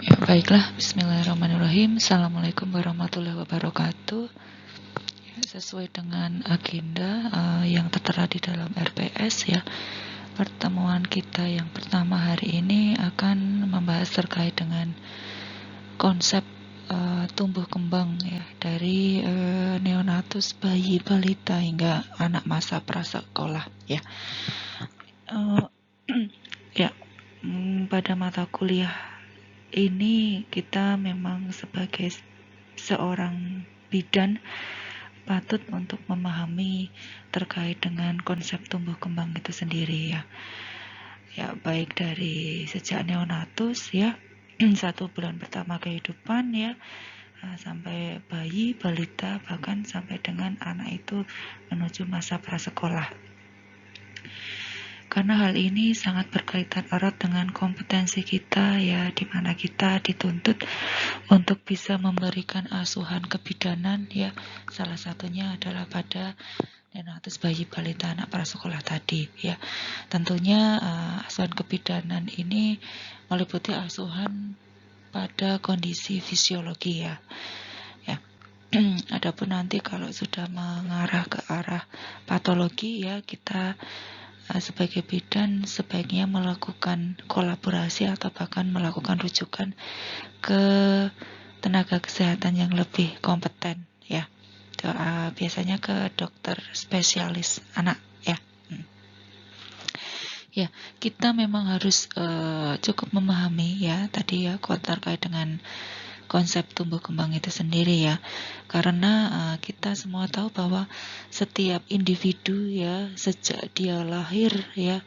Ya, baiklah, bismillahirrahmanirrahim. Assalamualaikum warahmatullahi wabarakatuh. Ya, sesuai dengan agenda yang tertera di dalam RPS ya, pertemuan kita yang pertama hari ini akan membahas terkait dengan konsep tumbuh kembang ya, dari neonatus, bayi, balita hingga anak masa prasekolah ya. Ya, pada mata kuliah ini kita memang sebagai seorang bidan patut untuk memahami terkait dengan konsep tumbuh kembang itu sendiri ya. Ya, baik dari sejak neonatus ya, 1 bulan pertama kehidupan ya, sampai bayi, balita, bahkan sampai dengan anak itu menuju masa prasekolah. Karena hal ini sangat berkaitan erat dengan kompetensi kita ya, di mana kita dituntut untuk bisa memberikan asuhan kebidanan ya, salah satunya adalah pada neonatus, bayi, balita, anak prasekolah tadi ya. Tentunya asuhan kebidanan ini meliputi asuhan pada kondisi fisiologi ya. Adapun nanti kalau sudah mengarah ke arah patologi ya, kita sebagai bidan sebaiknya melakukan kolaborasi atau bahkan melakukan rujukan ke tenaga kesehatan yang lebih kompeten ya. Biasanya ke dokter spesialis anak ya. Ya, kita memang harus cukup memahami ya tadi ya terkait dengan konsep tumbuh kembang itu sendiri ya, karena kita semua tahu bahwa setiap individu ya sejak dia lahir ya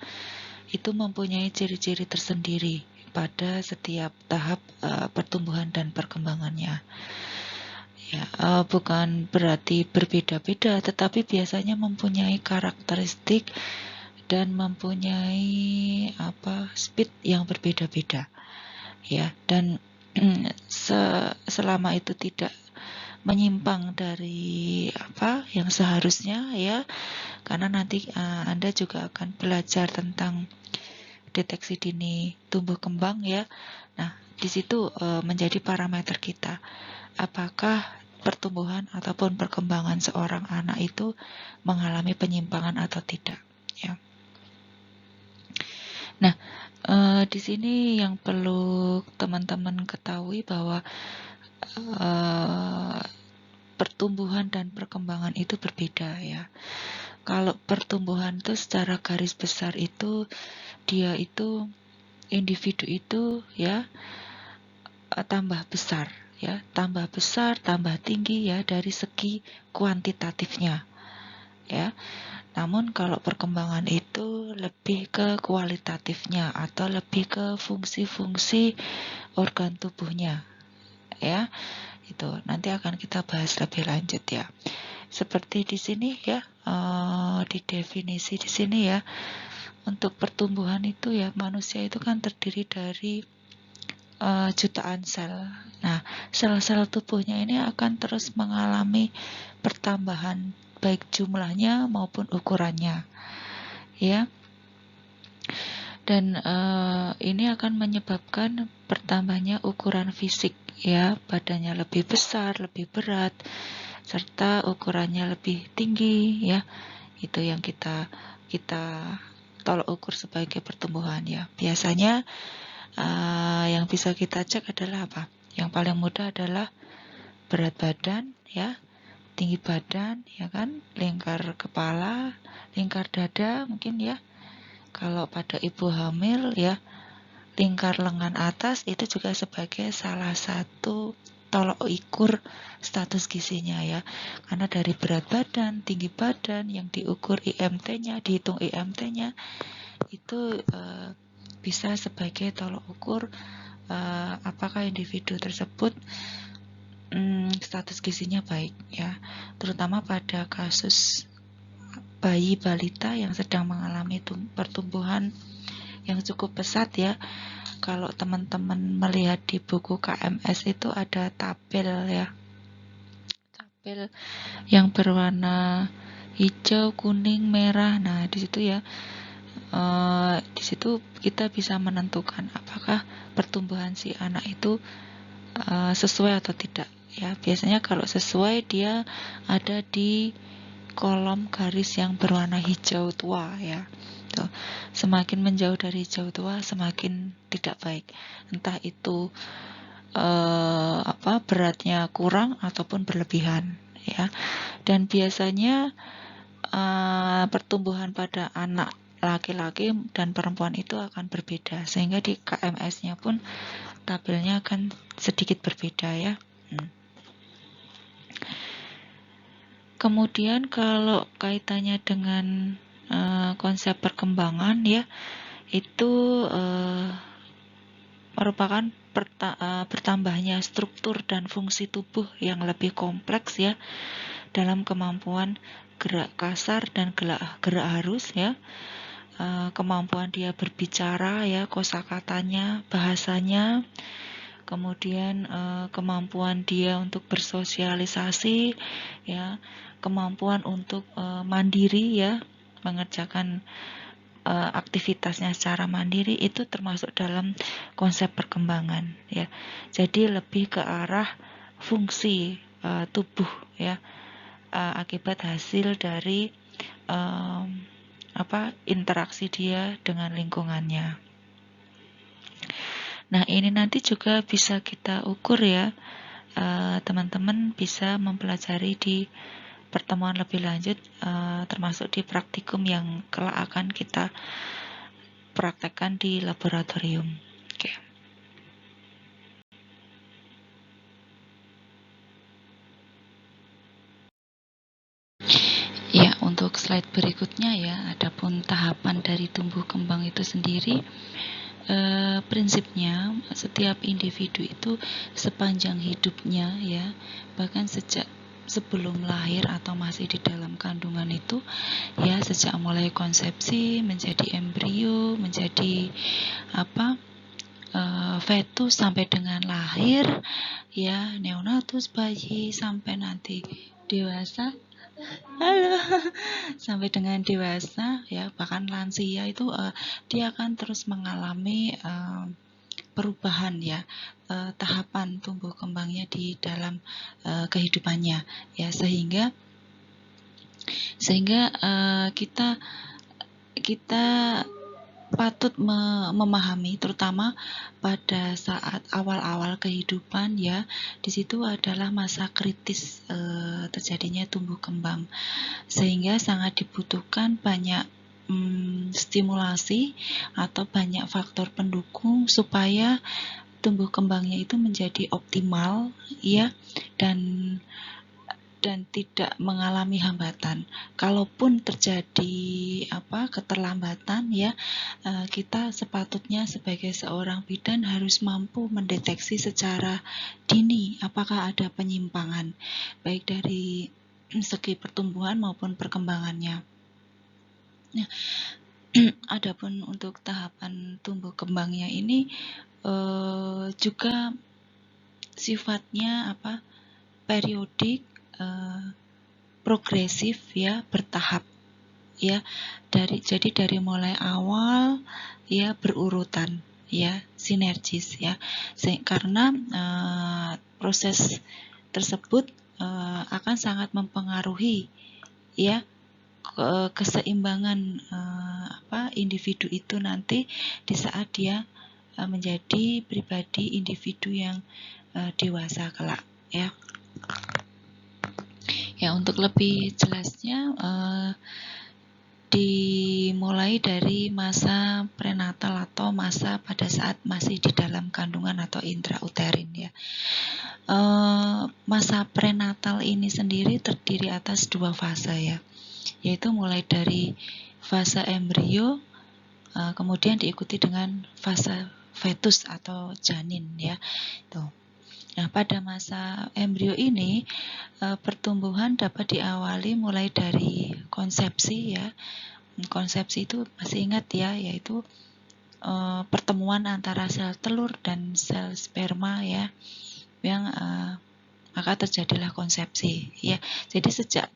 itu mempunyai ciri-ciri tersendiri pada setiap tahap pertumbuhan dan perkembangannya ya. Bukan berarti berbeda-beda, tetapi biasanya mempunyai karakteristik dan mempunyai speed yang berbeda-beda ya, dan selama itu tidak menyimpang dari yang seharusnya ya, karena nanti Anda juga akan belajar tentang deteksi dini tumbuh kembang ya. Nah, di situ menjadi parameter kita apakah pertumbuhan ataupun perkembangan seorang anak itu mengalami penyimpangan atau tidak ya. Nah, di sini yang perlu teman-teman ketahui bahwa pertumbuhan dan perkembangan itu berbeda ya. Kalau pertumbuhan itu secara garis besar itu dia itu individu itu ya tambah besar ya, tambah besar, tambah tinggi ya dari segi kuantitatifnya ya. Namun kalau perkembangan itu lebih ke kualitatifnya atau lebih ke fungsi-fungsi organ tubuhnya ya. Itu nanti akan kita bahas lebih lanjut ya. Seperti di sini ya, di definisi di sini ya, untuk pertumbuhan itu ya, manusia itu kan terdiri dari jutaan sel. Nah, sel-sel tubuhnya ini akan terus mengalami pertambahan baik jumlahnya maupun ukurannya ya. Dan ini akan menyebabkan bertambahnya ukuran fisik ya, badannya lebih besar, lebih berat, serta ukurannya lebih tinggi ya. Itu yang kita tolak ukur sebagai pertumbuhan ya. Biasanya yang bisa kita cek adalah apa? Yang paling mudah adalah berat badan ya, tinggi badan ya kan, lingkar kepala, lingkar dada mungkin ya. Kalau pada ibu hamil ya, lingkar lengan atas itu juga sebagai salah satu tolok ukur status gizinya ya. Karena dari berat badan, tinggi badan yang diukur IMT-nya, dihitung IMT-nya itu bisa sebagai tolok ukur apakah individu tersebut status gizinya baik ya. Terutama pada kasus bayi balita yang sedang mengalami pertumbuhan yang cukup pesat ya. Kalau teman-teman melihat di buku KMS itu ada tabel ya, tabel yang berwarna hijau, kuning, merah. Nah di situ ya di situ kita bisa menentukan apakah pertumbuhan si anak itu sesuai atau tidak ya. Biasanya kalau sesuai dia ada di kolom garis yang berwarna hijau tua ya. Tuh. Semakin menjauh dari hijau tua semakin tidak baik. Entah itu beratnya kurang ataupun berlebihan ya. Dan biasanya pertumbuhan pada anak laki-laki dan perempuan itu akan berbeda, sehingga di KMS-nya pun tabelnya akan sedikit berbeda ya. Kemudian kalau kaitannya dengan konsep perkembangan ya, itu merupakan bertambahnya struktur dan fungsi tubuh yang lebih kompleks ya, dalam kemampuan gerak kasar dan gerak halus ya, kemampuan dia berbicara ya, kosakatanya, bahasanya, kemudian kemampuan dia untuk bersosialisasi ya, kemampuan untuk mandiri ya, mengerjakan aktivitasnya secara mandiri, itu termasuk dalam konsep perkembangan ya. Jadi lebih ke arah fungsi tubuh ya, akibat hasil dari interaksi dia dengan lingkungannya. Nah, ini nanti juga bisa kita ukur ya, teman-teman bisa mempelajari di pertemuan lebih lanjut, termasuk di praktikum yang kelak akan kita praktekkan di laboratorium. Oke. Ya, untuk slide berikutnya ya, adapun tahapan dari tumbuh kembang itu sendiri, prinsipnya setiap individu itu sepanjang hidupnya ya, bahkan sejak sebelum lahir atau masih di dalam kandungan itu ya, sejak mulai konsepsi menjadi embrio, menjadi fetus sampai dengan lahir ya, neonatus bayi sampai nanti dewasa, sampai dengan dewasa ya, bahkan lansia itu dia akan terus mengalami perubahan ya, tahapan tumbuh kembangnya di dalam kehidupannya ya, sehingga kita patut memahami, terutama pada saat awal-awal kehidupan ya, di situ adalah masa kritis terjadinya tumbuh kembang, sehingga sangat dibutuhkan banyak stimulasi atau banyak faktor pendukung supaya tumbuh kembangnya itu menjadi optimal ya, dan tidak mengalami hambatan. Kalaupun terjadi keterlambatan ya, kita sepatutnya sebagai seorang bidan harus mampu mendeteksi secara dini apakah ada penyimpangan baik dari segi pertumbuhan maupun perkembangannya. Nah, adapun untuk tahapan tumbuh kembangnya ini juga sifatnya periodik, progresif ya, bertahap ya, jadi dari mulai awal ya berurutan ya, sinergis ya, karena proses tersebut akan sangat mempengaruhi ya keseimbangan individu itu nanti di saat dia menjadi pribadi individu yang dewasa kelak ya. Ya, untuk lebih jelasnya dimulai dari masa prenatal atau masa pada saat masih di dalam kandungan atau intrauterin ya. Masa prenatal ini sendiri terdiri atas 2 fase ya, yaitu mulai dari fase embrio, kemudian diikuti dengan fase fetus atau janin ya. Tuh. Nah, pada masa embrio ini pertumbuhan dapat diawali mulai dari konsepsi ya. Konsepsi itu masih ingat ya, yaitu pertemuan antara sel telur dan sel sperma ya, yang maka terjadilah konsepsi ya. Jadi sejak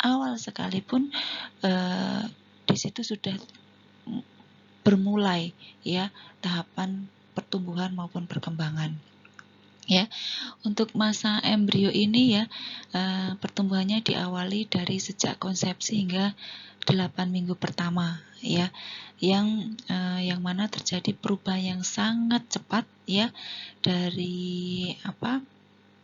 awal sekalipun di situ sudah bermulai ya tahapan pertumbuhan maupun perkembangan. Ya, untuk masa embrio ini ya pertumbuhannya diawali dari sejak konsepsi hingga 8 minggu pertama ya, yang mana terjadi perubahan yang sangat cepat ya dari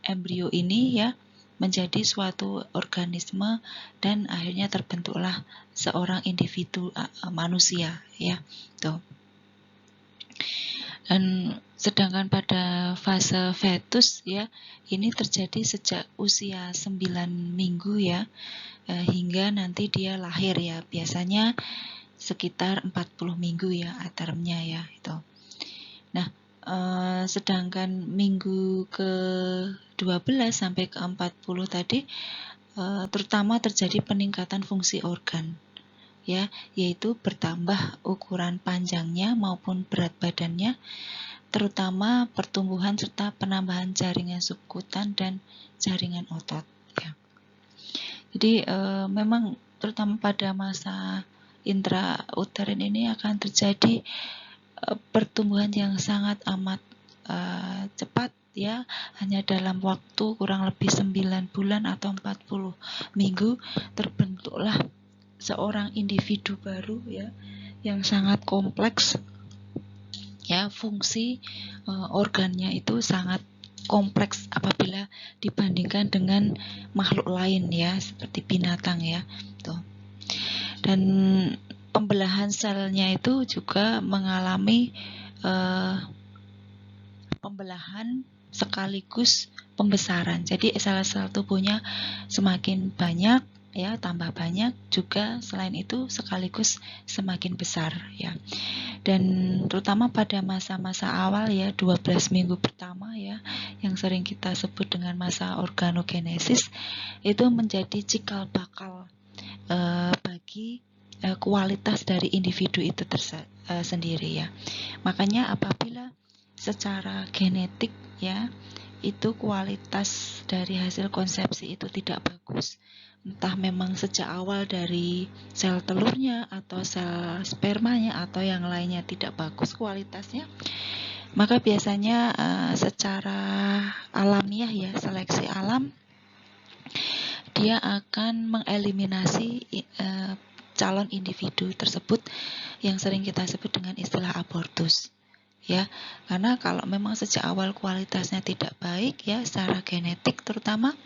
embrio ini ya menjadi suatu organisme dan akhirnya terbentuklah seorang individu manusia ya tuh. Dan sedangkan pada fase fetus ya ini terjadi sejak usia 9 minggu ya hingga nanti dia lahir ya, biasanya sekitar 40 minggu ya atermnya ya itu. Nah sedangkan minggu ke-12 sampai ke-40 tadi terutama terjadi peningkatan fungsi organ ya, yaitu bertambah ukuran panjangnya maupun berat badannya, terutama pertumbuhan serta penambahan jaringan subkutan dan jaringan otot ya. Jadi memang terutama pada masa intrauterin ini akan terjadi pertumbuhan yang sangat amat cepat ya, hanya dalam waktu kurang lebih 9 bulan atau 40 minggu terbentuklah seorang individu baru ya yang sangat kompleks ya, fungsi organnya itu sangat kompleks apabila dibandingkan dengan makhluk lain ya seperti binatang ya tuh. Dan pembelahan selnya itu juga mengalami pembelahan sekaligus pembesaran. Jadi sel-sel tubuhnya semakin banyak ya, tambah banyak juga, selain itu sekaligus semakin besar ya. Dan terutama pada masa-masa awal ya 12 minggu pertama ya yang sering kita sebut dengan masa organogenesis itu menjadi cikal bakal bagi kualitas dari individu itu sendiri ya. Makanya apabila secara genetik ya itu kualitas dari hasil konsepsi itu tidak bagus, entah memang sejak awal dari sel telurnya atau sel spermanya atau yang lainnya tidak bagus kualitasnya, maka biasanya secara alamiah ya, seleksi alam, dia akan mengeliminasi calon individu tersebut yang sering kita sebut dengan istilah abortus ya, karena kalau memang sejak awal kualitasnya tidak baik ya secara genetik terutama,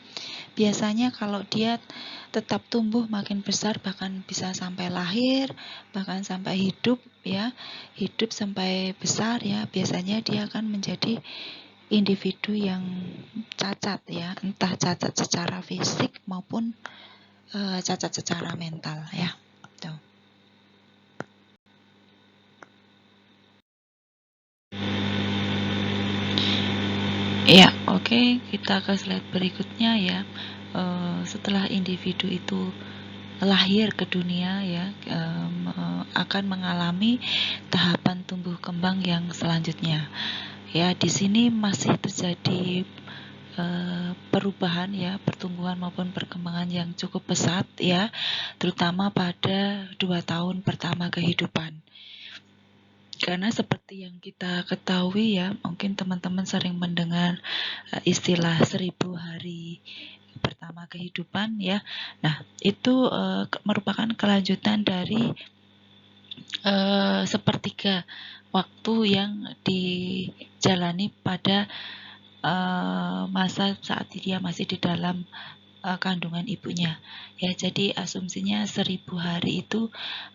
biasanya kalau dia tetap tumbuh makin besar bahkan bisa sampai lahir, bahkan sampai hidup ya, hidup sampai besar ya, biasanya dia akan menjadi individu yang cacat ya, entah cacat secara fisik maupun cacat secara mental ya. Tuh. Ya, oke, kita ke slide berikutnya ya. Setelah individu itu lahir ke dunia ya, akan mengalami tahapan tumbuh kembang yang selanjutnya. Ya, di sini masih terjadi perubahan ya, pertumbuhan maupun perkembangan yang cukup pesat ya, terutama pada 2 tahun pertama kehidupan. Karena seperti yang kita ketahui ya, mungkin teman-teman sering mendengar istilah 1000 hari pertama kehidupan ya. Nah, itu merupakan kelanjutan dari sepertiga waktu yang dijalani pada masa saat dia masih di dalam kandungan ibunya ya. Jadi asumsinya 1000 hari itu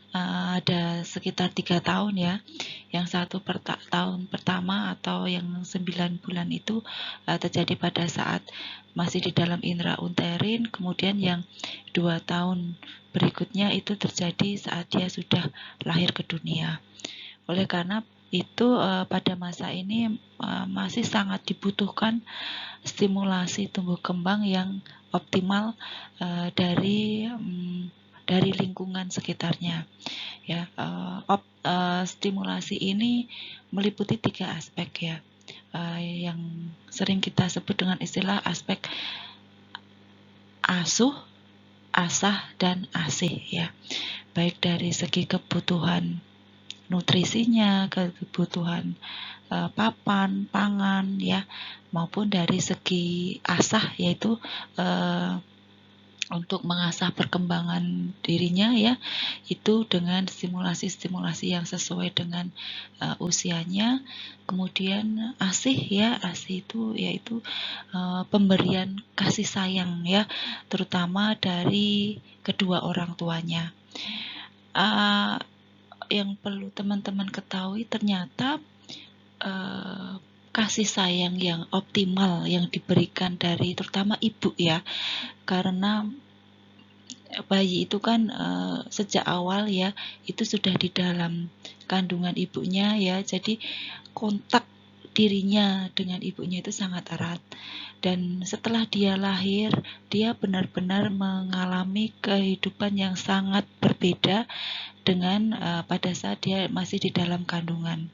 ada sekitar 3 tahun ya. Yang satu tahun pertama atau yang 9 bulan itu terjadi pada saat masih di dalam intrauterin, kemudian yang 2 tahun berikutnya itu terjadi saat dia sudah lahir ke dunia. Oleh karena itu pada masa ini masih sangat dibutuhkan stimulasi tumbuh kembang yang optimal dari lingkungan sekitarnya ya. Stimulasi ini meliputi 3 aspek ya, yang sering kita sebut dengan istilah aspek asuh, asah, dan asih ya, baik dari segi kebutuhan nutrisinya, kebutuhan papan, pangan ya, maupun dari segi asah, yaitu untuk mengasah perkembangan dirinya ya, itu dengan stimulasi-stimulasi yang sesuai dengan usianya. Kemudian asih ya, asih itu yaitu pemberian kasih sayang ya, terutama dari kedua orang tuanya. Yang perlu teman-teman ketahui, ternyata kasih sayang yang optimal yang diberikan dari terutama ibu ya, karena bayi itu kan sejak awal ya itu sudah di dalam kandungan ibunya ya, jadi kontak dirinya dengan ibunya itu sangat erat, dan setelah dia lahir dia benar-benar mengalami kehidupan yang sangat berbeda dengan pada saat dia masih di dalam kandungan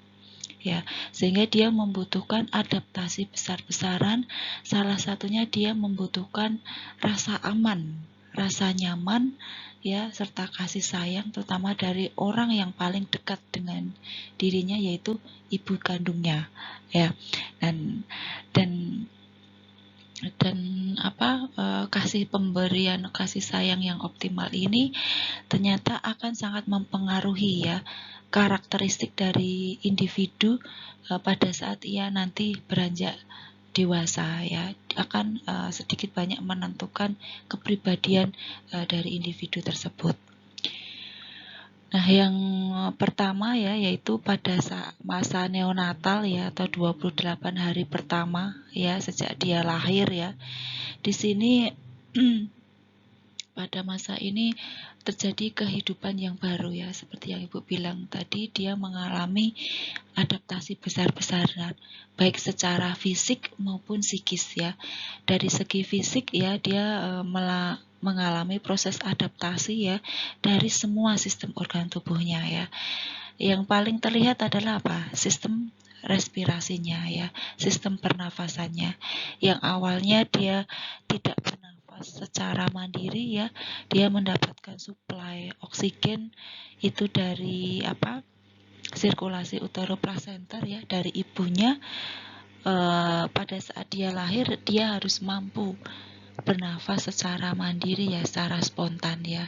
ya, sehingga dia membutuhkan adaptasi besar-besaran. Salah satunya dia membutuhkan rasa aman, rasa nyaman ya, serta kasih sayang terutama dari orang yang paling dekat dengan dirinya, yaitu ibu kandungnya ya. Dan kasih pemberian kasih sayang yang optimal ini ternyata akan sangat mempengaruhi ya karakteristik dari individu pada saat ia nanti beranjak dewasa ya, akan sedikit banyak menentukan kepribadian dari individu tersebut. Nah, yang pertama ya, yaitu pada masa neonatal ya, atau 28 hari pertama ya sejak dia lahir ya. Di sini pada masa ini terjadi kehidupan yang baru ya, seperti yang Ibu bilang tadi, dia mengalami adaptasi besar-besaran baik secara fisik maupun psikis ya. Dari segi fisik ya, dia mengalami proses adaptasi ya dari semua sistem organ tubuhnya ya. Yang paling terlihat adalah apa? Sistem respirasinya ya, sistem pernafasannya. Yang awalnya dia tidak bernafas secara mandiri ya, dia mendapatkan suplai oksigen itu dari sirkulasi uteroplasenter ya, dari ibunya. Pada saat dia lahir dia harus mampu bernafas secara mandiri ya, secara spontan ya.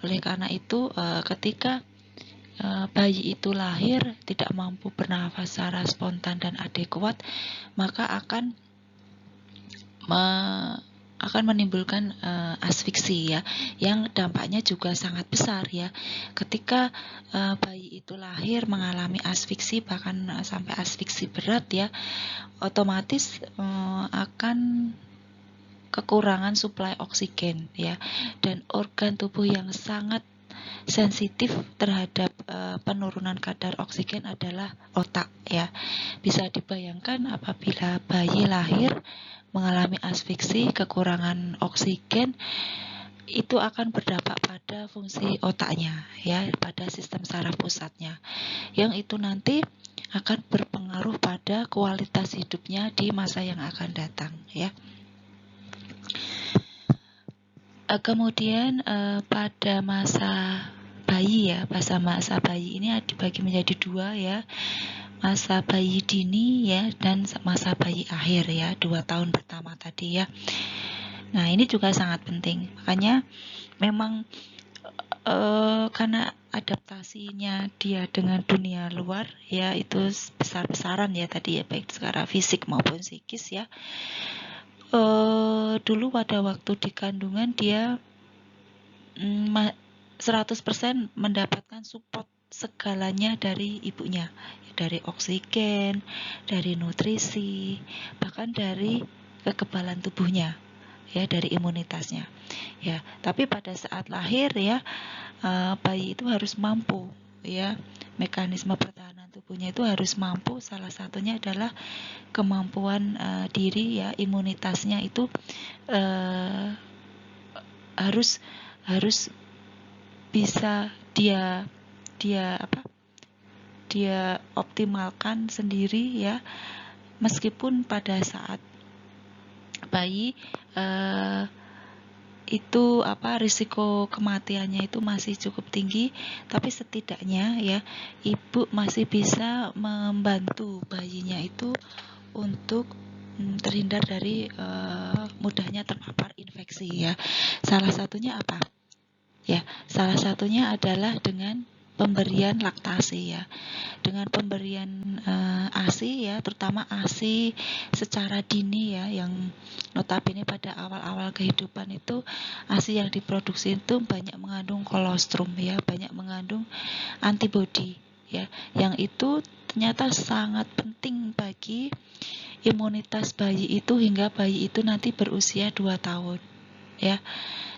Oleh karena itu ketika bayi itu lahir tidak mampu bernafas secara spontan dan adekuat, maka akan menimbulkan asfiksi ya, yang dampaknya juga sangat besar ya. Ketika bayi itu lahir mengalami asfiksi, bahkan sampai asfiksi berat ya, otomatis akan kekurangan suplai oksigen ya, dan organ tubuh yang sangat sensitif terhadap penurunan kadar oksigen adalah otak ya. Bisa dibayangkan apabila bayi lahir mengalami asfiksi, kekurangan oksigen, itu akan berdampak pada fungsi otaknya ya, pada sistem saraf pusatnya, yang itu nanti akan berpengaruh pada kualitas hidupnya di masa yang akan datang ya. Kemudian pada masa bayi ya, masa bayi ini dibagi menjadi dua ya, masa bayi dini ya, dan masa bayi akhir ya, 2 tahun pertama tadi ya. Nah, ini juga sangat penting, makanya memang karena adaptasinya dia dengan dunia luar ya, itu besar-besaran ya tadi ya, baik secara fisik maupun psikis ya. Dulu pada waktu di kandungan dia 100% mendapatkan support segalanya dari ibunya, dari oksigen, dari nutrisi, bahkan dari kekebalan tubuhnya ya, dari imunitasnya ya. Tapi pada saat lahir ya, bayi itu harus mampu ya, mekanisme pertahanan tubuhnya itu harus mampu. Salah satunya adalah kemampuan diri ya, imunitasnya itu harus bisa dia optimalkan sendiri ya, meskipun pada saat bayi itu risiko kematiannya itu masih cukup tinggi, tapi setidaknya ya ibu masih bisa membantu bayinya itu untuk terhindar dari mudahnya terpapar infeksi ya. Salah satunya apa? Ya, salah satunya adalah dengan pemberian laktasi ya. Dengan pemberian ASI ya, terutama ASI secara dini ya, yang notabene pada awal-awal kehidupan itu ASI yang diproduksi itu banyak mengandung kolostrum ya, banyak mengandung antibodi ya, yang itu ternyata sangat penting bagi imunitas bayi itu hingga bayi itu nanti berusia 2 tahun ya.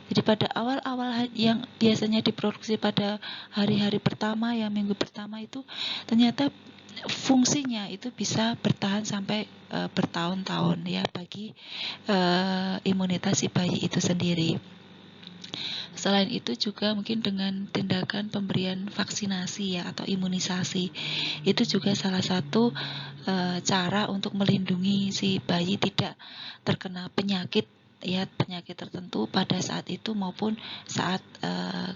Jadi pada awal-awal yang biasanya diproduksi pada hari-hari pertama, ya minggu pertama itu ternyata fungsinya itu bisa bertahan sampai bertahun-tahun ya bagi imunitas si bayi itu sendiri. Selain itu juga mungkin dengan tindakan pemberian vaksinasi ya atau imunisasi, itu juga salah satu cara untuk melindungi si bayi tidak terkena penyakit ya, penyakit tertentu pada saat itu maupun saat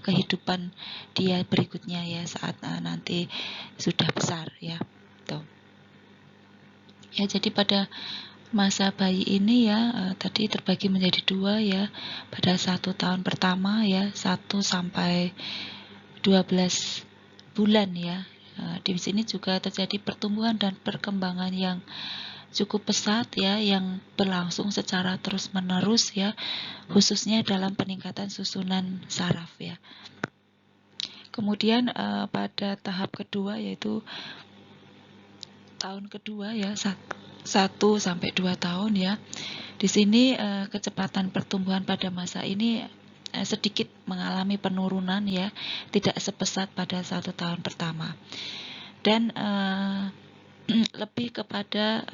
kehidupan dia berikutnya ya, saat nanti sudah besar ya. Tuh. Ya, jadi pada masa bayi ini ya tadi terbagi menjadi 2 ya. Pada 1 tahun pertama ya, 1 sampai 12 bulan ya. Di sini juga terjadi pertumbuhan dan perkembangan yang cukup pesat ya, yang berlangsung secara terus-menerus ya, khususnya dalam peningkatan susunan saraf ya. Kemudian pada tahap kedua yaitu tahun kedua ya, 1 sampai 2 tahun ya. Di sini kecepatan pertumbuhan pada masa ini sedikit mengalami penurunan ya, tidak sepesat pada 1 tahun pertama. Dan lebih kepada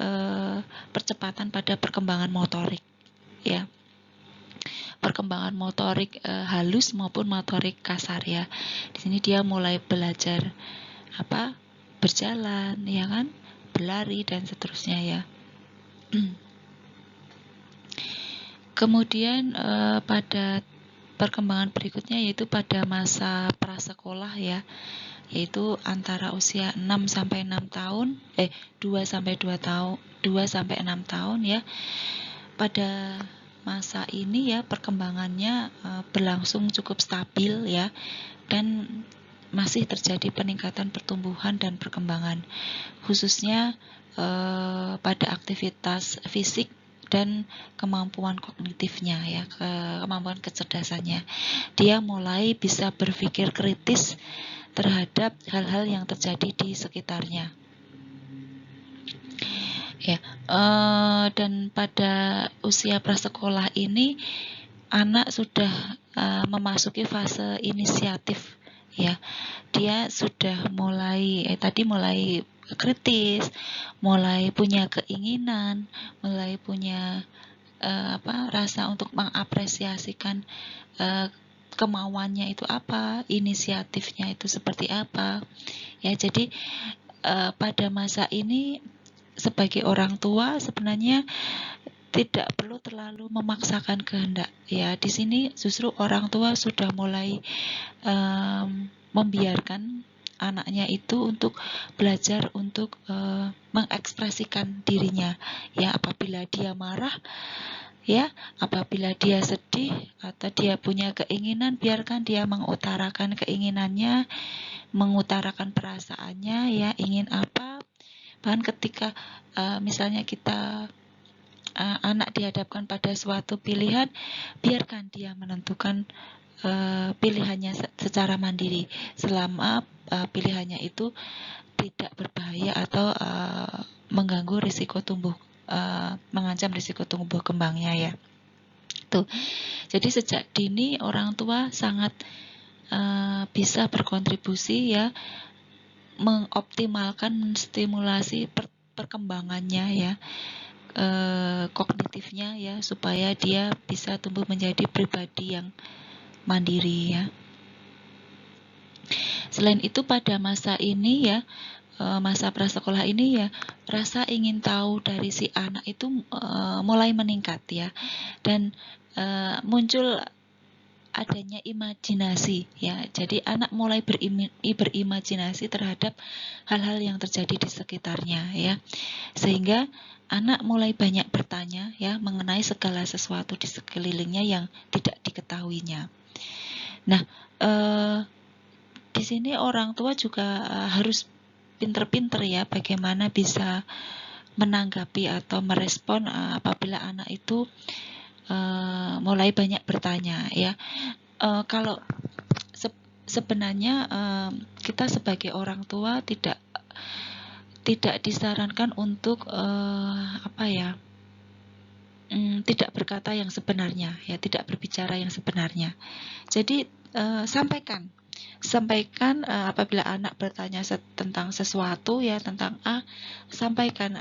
percepatan pada perkembangan motorik ya, perkembangan motorik halus maupun motorik kasar ya. Di sini dia mulai belajar berjalan ya kan, berlari dan seterusnya ya. Kemudian pada perkembangan berikutnya yaitu pada masa prasekolah ya, yaitu antara usia 6 sampai 6 tahun, 2 sampai 6 tahun ya. Pada masa ini ya perkembangannya berlangsung cukup stabil ya, dan masih terjadi peningkatan pertumbuhan dan perkembangan, khususnya pada aktivitas fisik dan kemampuan kognitifnya ya, kemampuan kecerdasannya. Dia mulai bisa berpikir kritis terhadap hal-hal yang terjadi di sekitarnya. Ya, dan pada usia prasekolah ini anak sudah memasuki fase inisiatif ya. Dia sudah mulai mulai kritis, mulai punya keinginan, mulai punya rasa untuk mengapresiasikan kemauannya itu apa, inisiatifnya itu seperti apa. Ya, jadi pada masa ini sebagai orang tua sebenarnya tidak perlu terlalu memaksakan kehendak ya. Di sini justru orang tua sudah mulai membiarkan anaknya itu untuk belajar untuk mengekspresikan dirinya ya. Apabila dia marah ya, apabila dia sedih atau dia punya keinginan, biarkan dia mengutarakan keinginannya, mengutarakan perasaannya ya, ingin apa. Bahkan ketika misalnya kita anak dihadapkan pada suatu pilihan, biarkan dia menentukan pilihannya secara mandiri selama pilihannya itu tidak berbahaya atau mengganggu risiko mengancam risiko tumbuh kembangnya ya. Tuh. Jadi sejak dini orang tua sangat bisa berkontribusi ya, mengoptimalkan, menstimulasi perkembangannya ya, kognitifnya ya, supaya dia bisa tumbuh menjadi pribadi yang mandiri ya. Selain itu pada masa ini ya, masa prasekolah ini ya, rasa ingin tahu dari si anak itu mulai meningkat ya, dan muncul adanya imajinasi ya. Jadi anak mulai berimajinasi terhadap hal-hal yang terjadi di sekitarnya ya. Sehingga anak mulai banyak bertanya ya mengenai segala sesuatu di sekelilingnya yang tidak diketahuinya. Nah, di sini orang tua juga harus pinter-pinter ya bagaimana bisa menanggapi atau merespon apabila anak itu mulai banyak bertanya ya. Kalau sebenarnya kita sebagai orang tua tidak disarankan untuk tidak berkata yang sebenarnya ya, tidak berbicara yang sebenarnya. Jadi sampaikan apabila anak bertanya tentang sesuatu ya, tentang A, sampaikan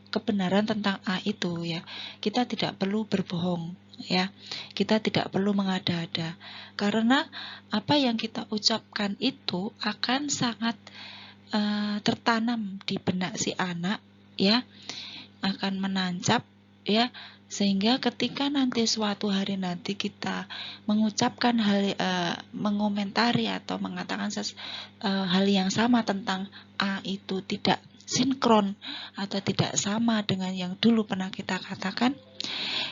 kebenaran tentang A itu ya. Kita tidak perlu berbohong ya, kita tidak perlu mengada-ada, karena apa yang kita ucapkan itu akan sangat tertanam di benak si anak ya, akan menancap ya, sehingga ketika nanti suatu hari nanti kita mengucapkan hal mengomentari atau mengatakan hal yang sama tentang A itu tidak sinkron atau tidak sama dengan yang dulu pernah kita katakan,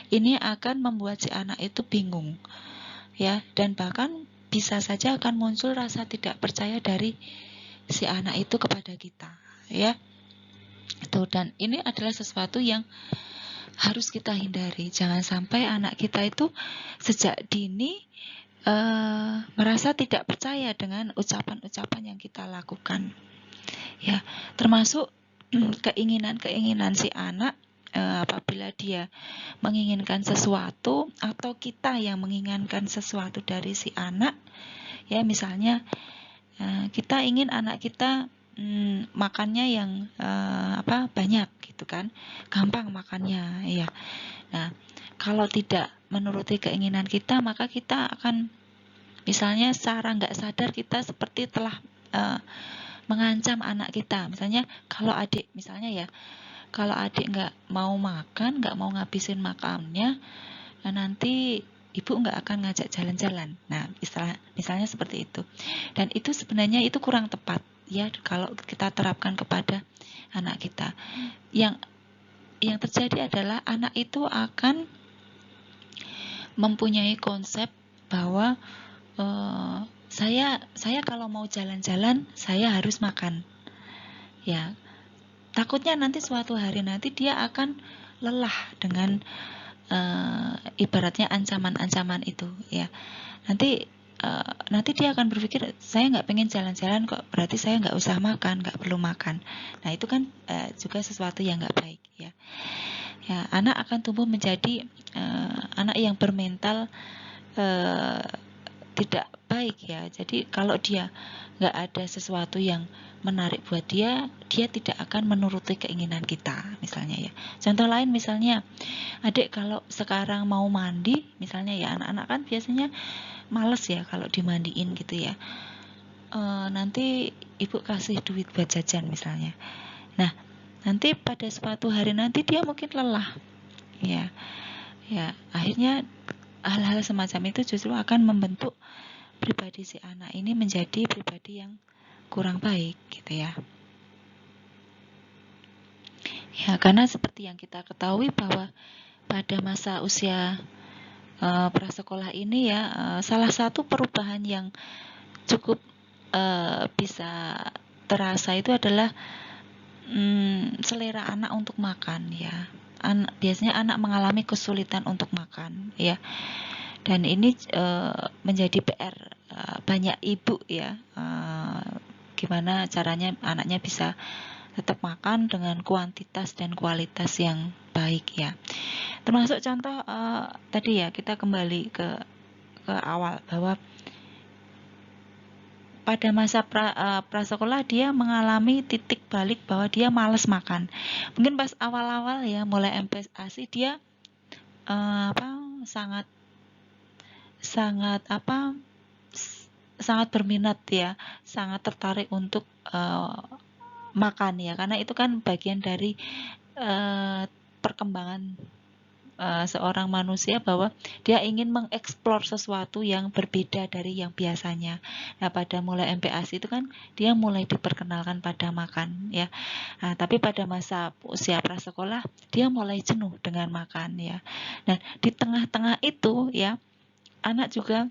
ini akan membuat si anak itu bingung ya, dan bahkan bisa saja akan muncul rasa tidak percaya dari si anak itu kepada kita ya. Itu, dan ini adalah sesuatu yang harus kita hindari. Jangan sampai anak kita itu sejak dini merasa tidak percaya dengan ucapan-ucapan yang kita lakukan ya, termasuk keinginan-keinginan si anak. Apabila dia menginginkan sesuatu atau kita yang menginginkan sesuatu dari si anak ya, misalnya kita ingin anak kita makannya yang banyak gitu kan, gampang makannya ya. Nah, kalau tidak menuruti keinginan kita, maka kita akan misalnya secara nggak sadar kita seperti telah mengancam anak kita. Misalnya kalau adik nggak mau makan, nggak mau ngabisin makannya, nanti ibu nggak akan ngajak jalan-jalan. Nah, misalnya seperti itu. Dan itu sebenarnya itu kurang tepat ya kalau kita terapkan kepada anak kita. Yang terjadi adalah anak itu akan mempunyai konsep bahwa saya kalau mau jalan-jalan saya harus makan. Ya, takutnya nanti suatu hari nanti dia akan lelah dengan ibaratnya ancaman-ancaman itu ya. Nanti dia akan berpikir, saya nggak pengen jalan-jalan kok, berarti saya nggak usah makan, nggak perlu makan. Nah, itu kan juga sesuatu yang nggak baik ya. Ya, anak akan tumbuh menjadi anak yang bermental tidak baik ya. Jadi kalau dia nggak ada sesuatu yang menarik buat dia tidak akan menuruti keinginan kita misalnya ya. Contoh lain misalnya, adik kalau sekarang mau mandi misalnya ya, anak-anak kan biasanya males ya kalau dimandiin gitu ya. Nanti ibu kasih duit buat jajan misalnya. Nah, nanti pada suatu hari nanti dia mungkin lelah ya. Ya, akhirnya hal-hal semacam itu justru akan membentuk pribadi si anak ini menjadi pribadi yang kurang baik gitu ya. Ya, karena seperti yang kita ketahui bahwa pada masa usia prasekolah ini ya, salah satu perubahan yang cukup bisa terasa itu adalah selera anak untuk makan ya. Biasanya anak mengalami kesulitan untuk makan ya. Dan ini menjadi PR banyak ibu ya, gimana caranya anaknya bisa tetap makan dengan kuantitas dan kualitas yang baik ya. Termasuk contoh tadi ya, kita kembali ke awal bahwa pada masa prasekolah dia mengalami titik balik bahwa dia malas makan. Mungkin pas awal-awal ya mulai MPASI dia sangat berminat ya, sangat tertarik untuk makan ya, karena itu kan bagian dari perkembangan seorang manusia bahwa dia ingin mengeksplor sesuatu yang berbeda dari yang biasanya. Nah, pada mulai MPASI itu kan dia mulai diperkenalkan pada makan ya. Nah, tapi pada masa usia prasekolah dia mulai jenuh dengan makan ya. Dan di tengah-tengah itu ya, anak juga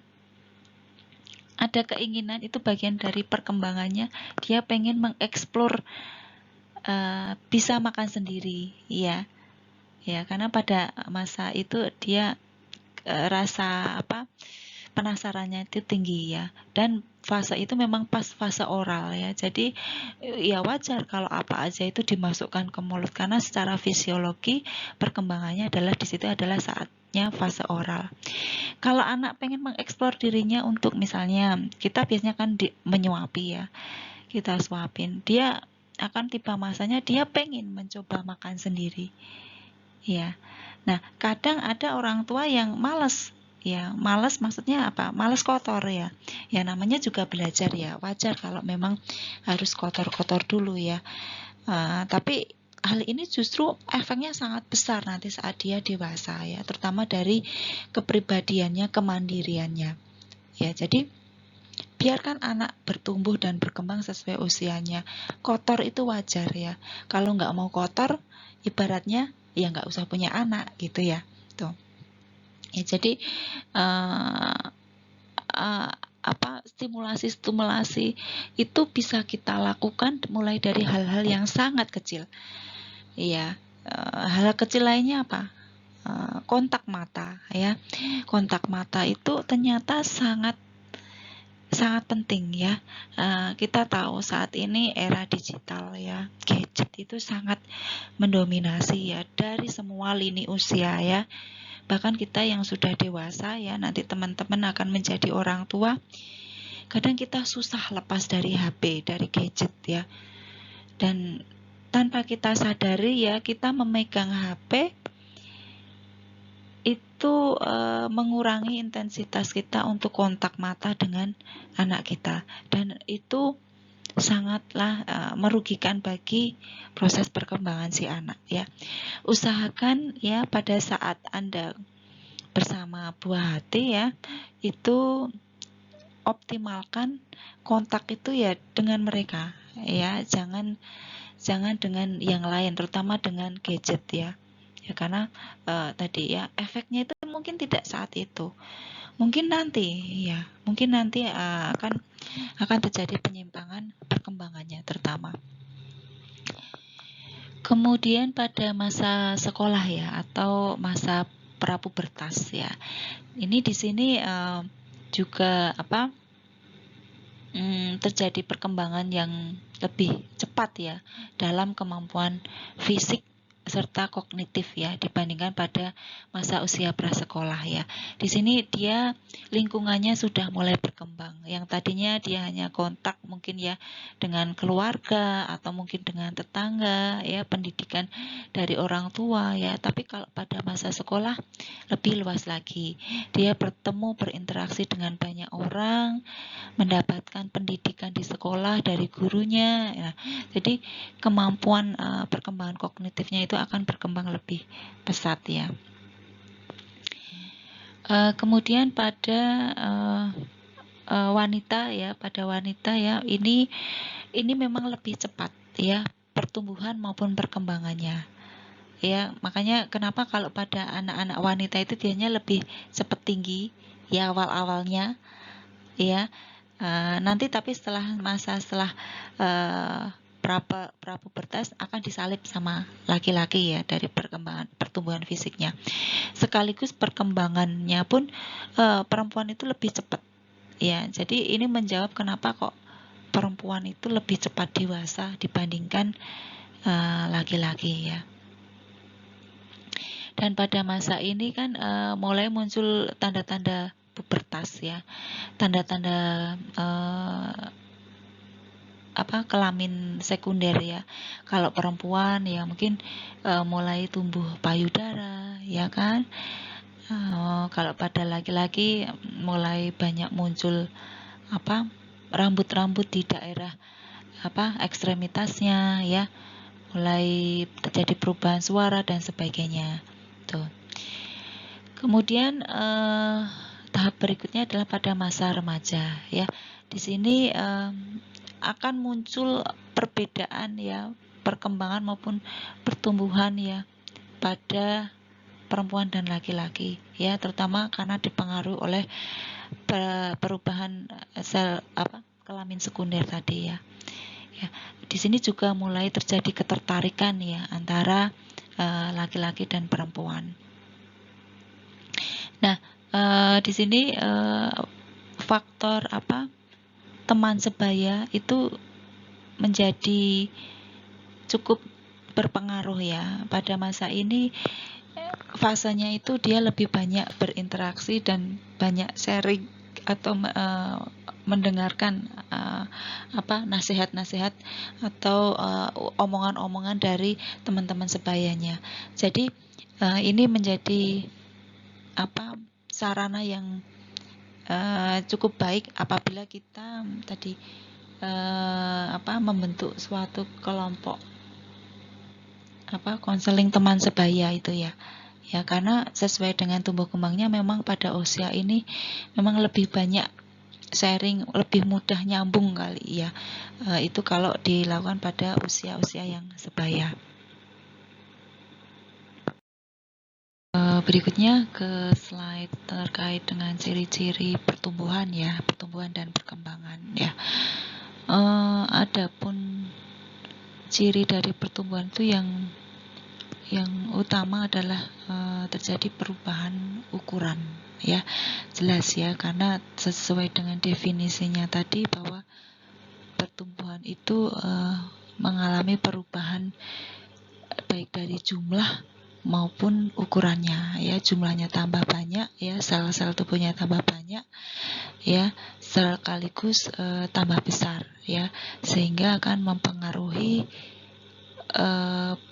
ada keinginan, itu bagian dari perkembangannya, dia pengen mengeksplor bisa makan sendiri ya. Ya, karena pada masa itu dia rasa penasarannya itu tinggi ya, dan fase itu memang pas fase oral ya, jadi ya wajar kalau apa aja itu dimasukkan ke mulut karena secara fisiologi perkembangannya adalah di situ adalah saatnya fase oral. Kalau anak pengen mengeksplor dirinya untuk misalnya kita biasanya kan menyuapi ya, kita suapin, dia akan tiba masanya dia pengen mencoba makan sendiri ya. Nah, kadang ada orang tua yang malas ya, malas maksudnya apa? Malas kotor ya. Ya namanya juga belajar ya, wajar kalau memang harus kotor-kotor dulu ya. Tapi hal ini justru efeknya sangat besar nanti saat dia dewasa ya, terutama dari kepribadiannya, kemandiriannya. Ya, jadi biarkan anak bertumbuh dan berkembang sesuai usianya. Kotor itu wajar ya. Kalau nggak mau kotor, ibaratnya ya nggak usah punya anak gitu ya. Tuh. Ya, jadi stimulasi-stimulasi itu bisa kita lakukan mulai dari hal-hal yang sangat kecil. Ya, hal kecil lainnya apa? Kontak mata ya. Kontak mata itu ternyata sangat penting ya. Kita tahu saat ini era digital ya, gadget itu sangat mendominasi ya dari semua lini usia ya. Bahkan kita yang sudah dewasa ya, nanti teman-teman akan menjadi orang tua, kadang kita susah lepas dari HP, dari gadget ya. Dan tanpa kita sadari ya, kita memegang HP itu mengurangi intensitas kita untuk kontak mata dengan anak kita, dan itu sangatlah merugikan bagi proses perkembangan si anak ya. Usahakan ya pada saat Anda bersama buah hati ya, itu optimalkan kontak itu ya dengan mereka ya, jangan dengan yang lain, terutama dengan gadget ya. Ya karena tadi ya efeknya itu mungkin tidak saat itu, mungkin nanti ya, mungkin nanti akan terjadi penyimpangan perkembangannya terutama. Kemudian pada masa sekolah ya, atau masa prapubertas ya, ini di sini juga terjadi perkembangan yang lebih cepat ya dalam kemampuan fisik serta kognitif ya dibandingkan pada masa usia prasekolah ya. Di sini dia lingkungannya sudah mulai berkembang. Yang tadinya dia hanya kontak mungkin ya dengan keluarga atau mungkin dengan tetangga ya, pendidikan dari orang tua ya. Tapi kalau pada masa sekolah lebih luas lagi. Dia berinteraksi dengan banyak orang, mendapatkan pendidikan di sekolah dari gurunya ya. Jadi kemampuan perkembangan kognitifnya itu akan berkembang lebih pesat ya. Kemudian pada wanita ya, ini memang lebih cepat ya pertumbuhan maupun perkembangannya ya. Makanya kenapa kalau pada anak-anak wanita itu biasanya lebih cepat tinggi ya awal-awalnya ya. Nanti tapi setelah prapubertas akan disalip sama laki-laki ya dari pertumbuhan fisiknya. Sekaligus perkembangannya pun perempuan itu lebih cepat ya. Jadi ini menjawab kenapa kok perempuan itu lebih cepat dewasa dibandingkan laki-laki ya. Dan pada masa ini kan mulai muncul tanda-tanda pubertas ya, tanda-tanda kelamin sekunder ya. Kalau perempuan ya mungkin mulai tumbuh payudara ya kan. Kalau pada laki-laki mulai banyak muncul rambut-rambut di daerah ekstremitasnya ya, mulai terjadi perubahan suara dan sebagainya tuh. Kemudian tahap berikutnya adalah pada masa remaja ya. Di sini akan muncul perbedaan ya, perkembangan maupun pertumbuhan ya pada perempuan dan laki-laki ya, terutama karena dipengaruhi oleh perubahan sel kelamin sekunder tadi ya. Ya, di sini juga mulai terjadi ketertarikan ya antara laki-laki dan perempuan. Nah, di sini faktor teman sebaya itu menjadi cukup berpengaruh ya. Pada masa ini fasenya itu dia lebih banyak berinteraksi dan banyak sharing atau mendengarkan nasihat-nasihat atau omongan-omongan dari teman-teman sebayanya. Jadi ini menjadi sarana yang cukup baik apabila kita tadi membentuk suatu kelompok konseling teman sebaya itu ya. Ya, karena sesuai dengan tumbuh kembangnya memang pada usia ini memang lebih banyak sharing, lebih mudah nyambung kali ya. Itu kalau dilakukan pada usia-usia yang sebaya. Berikutnya ke slide terkait dengan ciri-ciri pertumbuhan ya, pertumbuhan dan perkembangan ya. Adapun ciri dari pertumbuhan itu yang utama adalah terjadi perubahan ukuran ya, jelas ya, karena sesuai dengan definisinya tadi bahwa pertumbuhan itu mengalami perubahan baik dari jumlah maupun ukurannya ya, jumlahnya tambah banyak ya, sel-sel tubuhnya tambah banyak ya, sekaligus tambah besar ya, sehingga akan mempengaruhi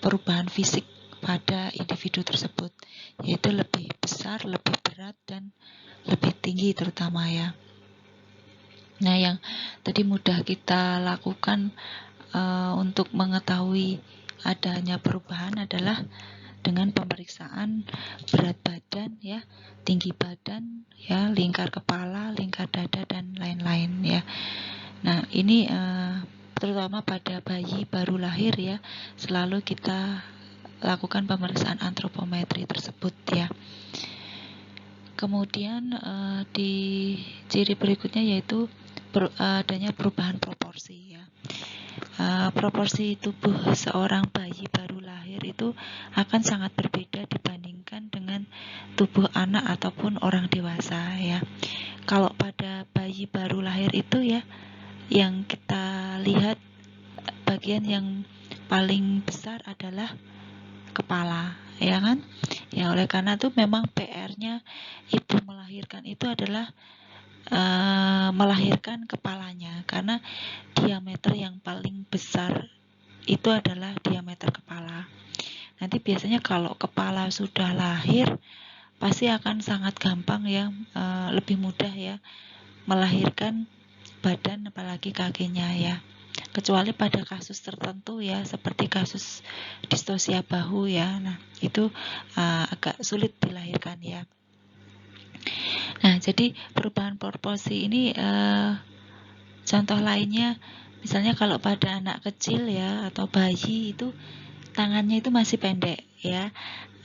perubahan fisik pada individu tersebut, yaitu lebih besar, lebih berat, dan lebih tinggi terutama ya. Nah, yang tadi mudah kita lakukan untuk mengetahui adanya perubahan adalah dengan pemeriksaan berat badan ya, tinggi badan ya, lingkar kepala, lingkar dada, dan lain-lain ya. Nah, ini terutama pada bayi baru lahir ya, selalu kita lakukan pemeriksaan antropometri tersebut ya. Kemudian di ciri berikutnya yaitu adanya perubahan proporsi ya. Proporsi tubuh seorang bayi baru lahir itu akan sangat berbeda dibandingkan dengan tubuh anak ataupun orang dewasa ya. Kalau pada bayi baru lahir itu ya, yang kita lihat bagian yang paling besar adalah kepala ya kan ya. Oleh karena itu memang PR-nya ibu melahirkan itu adalah melahirkan kepalanya, karena diameter yang paling besar itu adalah diameter kepala. Nanti biasanya kalau kepala sudah lahir pasti akan sangat gampang ya, lebih mudah ya melahirkan badan apalagi kakinya ya, kecuali pada kasus tertentu ya, seperti kasus distosia bahu ya. Nah, itu agak sulit dilahirkan ya. Nah, jadi perubahan proporsi ini contoh lainnya, misalnya kalau pada anak kecil ya atau bayi itu tangannya itu masih pendek ya.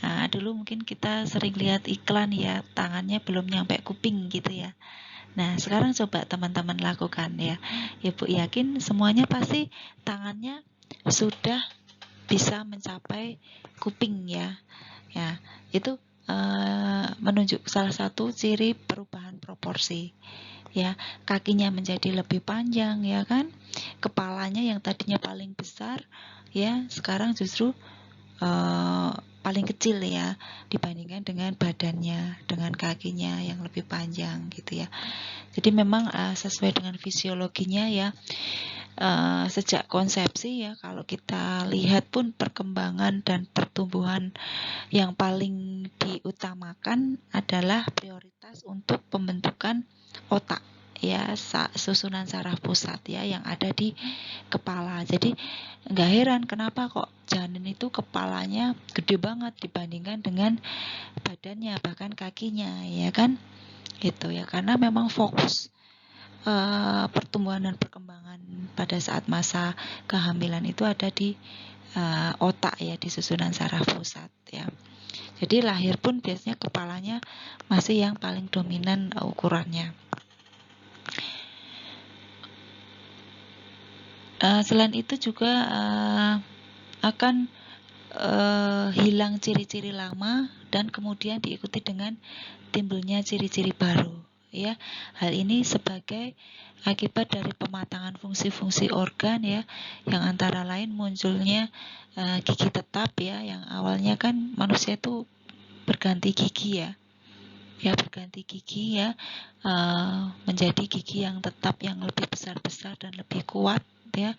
Nah, dulu mungkin kita sering lihat iklan ya, tangannya belum nyampe kuping gitu ya. Nah, sekarang coba teman-teman lakukan ya. Ibu yakin semuanya pasti tangannya sudah bisa mencapai kuping ya. Ya, itu menunjuk salah satu ciri perubahan proporsi. Ya, kakinya menjadi lebih panjang ya kan. Kepalanya yang tadinya paling besar ya, sekarang justru paling kecil ya dibandingkan dengan badannya, dengan kakinya yang lebih panjang gitu ya. Jadi memang sesuai dengan fisiologinya ya, sejak konsepsi ya, kalau kita lihat pun perkembangan dan pertumbuhan yang paling diutamakan adalah prioritas untuk pembentukan otak ya susunan saraf pusat ya yang ada di kepala. Jadi nggak heran kenapa kok janin itu kepalanya gede banget dibandingkan dengan badannya, bahkan kakinya, ya kan? Gitu ya, karena memang fokus pertumbuhan dan perkembangan pada saat masa kehamilan itu ada di otak ya, di susunan saraf pusat ya. Jadi lahir pun biasanya kepalanya masih yang paling dominan ukurannya. Selain itu juga akan hilang ciri-ciri lama dan kemudian diikuti dengan timbulnya ciri-ciri baru ya. Hal ini sebagai akibat dari pematangan fungsi-fungsi organ ya, yang antara lain munculnya gigi tetap ya, yang awalnya kan manusia itu berganti gigi ya, berganti gigi ya, menjadi gigi yang tetap yang lebih besar-besar dan lebih kuat ya.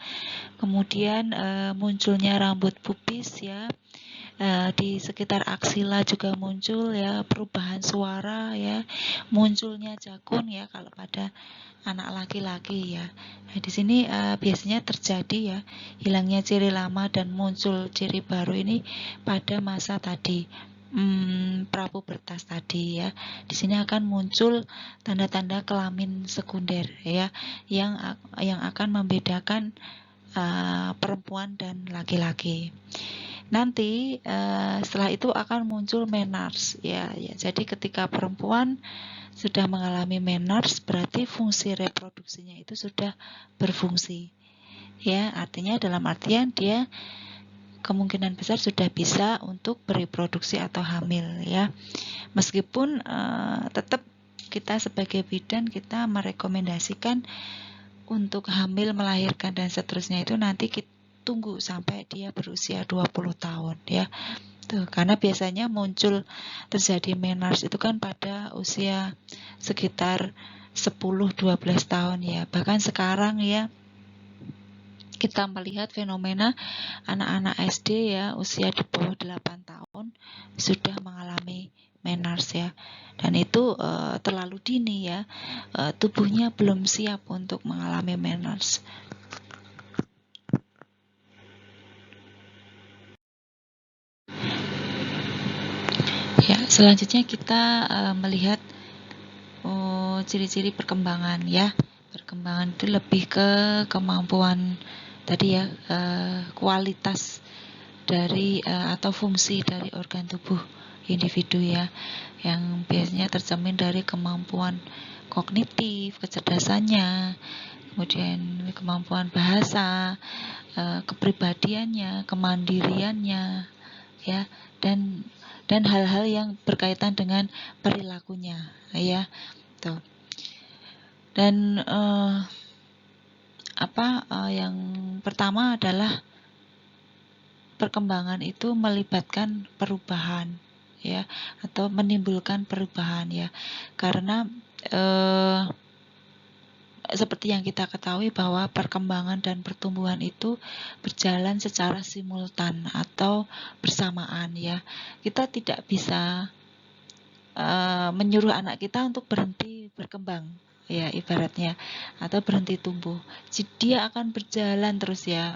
Kemudian munculnya rambut pubis ya, di sekitar aksila juga muncul ya perubahan suara ya, munculnya jakun ya kalau pada anak laki-laki ya. Nah, di sini biasanya terjadi ya hilangnya ciri lama dan muncul ciri baru ini pada masa tadi prapubertas tadi ya. Di sini akan muncul tanda-tanda kelamin sekunder ya, yang akan membedakan perempuan dan laki-laki. Nanti setelah itu akan muncul menarche ya. Jadi ketika perempuan sudah mengalami menarche berarti fungsi reproduksinya itu sudah berfungsi ya, artinya dalam artian dia kemungkinan besar sudah bisa untuk bereproduksi atau hamil ya. Meskipun tetap kita sebagai bidan kita merekomendasikan untuk hamil, melahirkan dan seterusnya itu nanti kita tunggu sampai dia berusia 20 tahun ya. Tuh, karena biasanya muncul terjadi menarche itu kan pada usia sekitar 10-12 tahun ya. Bahkan sekarang ya kita melihat fenomena anak-anak SD ya usia di bawah 8 tahun sudah mengalami menarche ya. Dan itu terlalu dini ya. Tubuhnya belum siap untuk mengalami menarche. Ya, selanjutnya kita melihat ciri-ciri perkembangan ya. Perkembangan itu lebih ke kemampuan tadi ya, kualitas dari atau fungsi dari organ tubuh individu ya, yang biasanya tercermin dari kemampuan kognitif, kecerdasannya, kemudian kemampuan bahasa, kepribadiannya, kemandiriannya ya, dan hal-hal yang berkaitan dengan perilakunya ya. Tuh. Dan yang pertama adalah perkembangan itu melibatkan perubahan ya, atau menimbulkan perubahan ya, karena seperti yang kita ketahui bahwa perkembangan dan pertumbuhan itu berjalan secara simultan atau bersamaan ya. Kita tidak bisa menyuruh anak kita untuk berhenti berkembang ya, ibaratnya, atau berhenti tumbuh. Jadi dia akan berjalan terus ya,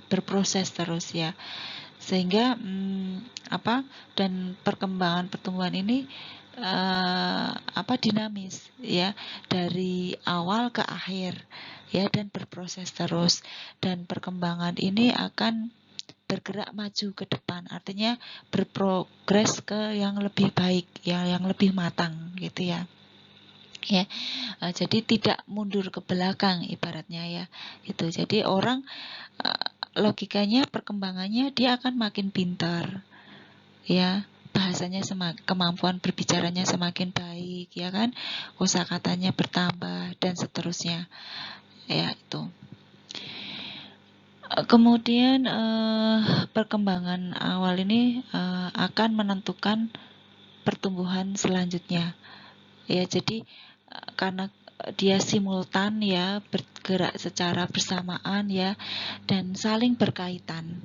berproses terus ya, sehingga dan perkembangan pertumbuhan ini dinamis ya, dari awal ke akhir ya, dan berproses terus, dan perkembangan ini akan bergerak maju ke depan, artinya berprogres ke yang lebih baik ya, yang lebih matang gitu ya. Ya, jadi tidak mundur ke belakang ibaratnya ya. Itu. Jadi orang logikanya perkembangannya dia akan makin pintar. Ya, bahasanya kemampuan berbicaranya semakin baik ya kan. Kosakatanya bertambah dan seterusnya. Ya, itu. Kemudian perkembangan awal ini akan menentukan pertumbuhan selanjutnya. Ya, jadi karena dia simultan ya, bergerak secara bersamaan ya, dan saling berkaitan.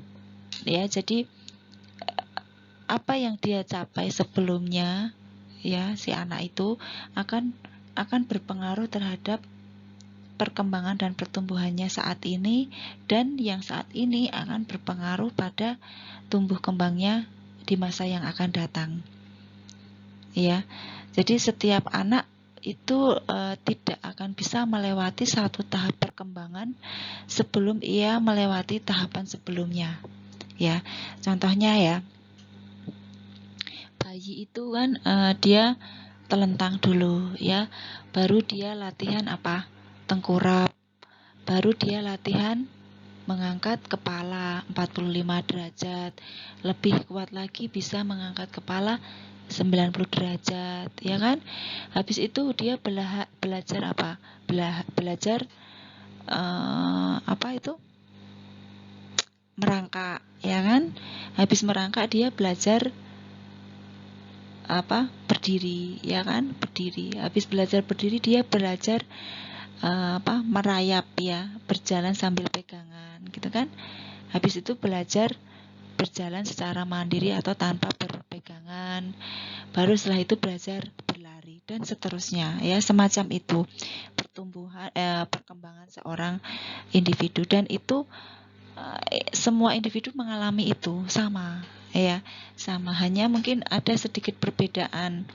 Ya, jadi apa yang dia capai sebelumnya ya, si anak itu akan akan berpengaruh terhadap perkembangan dan pertumbuhannya saat ini, dan yang saat ini akan berpengaruh pada tumbuh kembangnya di masa yang akan datang. Ya, jadi setiap anak itu tidak akan bisa melewati satu tahap perkembangan sebelum ia melewati tahapan sebelumnya. Ya, contohnya ya, bayi itu kan dia telentang dulu ya, baru dia latihan apa? Tengkurap, baru dia latihan mengangkat kepala 45 derajat, lebih kuat lagi bisa mengangkat kepala 90 derajat, ya kan? Habis itu dia belajar apa? Belajar apa itu? Merangkak, ya kan? Habis merangkak dia belajar apa? Berdiri, ya kan? Berdiri. Habis belajar berdiri dia belajar merayap ya, berjalan sambil pegangan, gitu kan? Habis itu belajar berjalan secara mandiri atau tanpa berpegangan, baru setelah itu belajar berlari dan seterusnya ya, semacam itu perkembangan seorang individu, dan itu semua individu mengalami itu sama ya, sama, hanya mungkin ada sedikit perbedaan,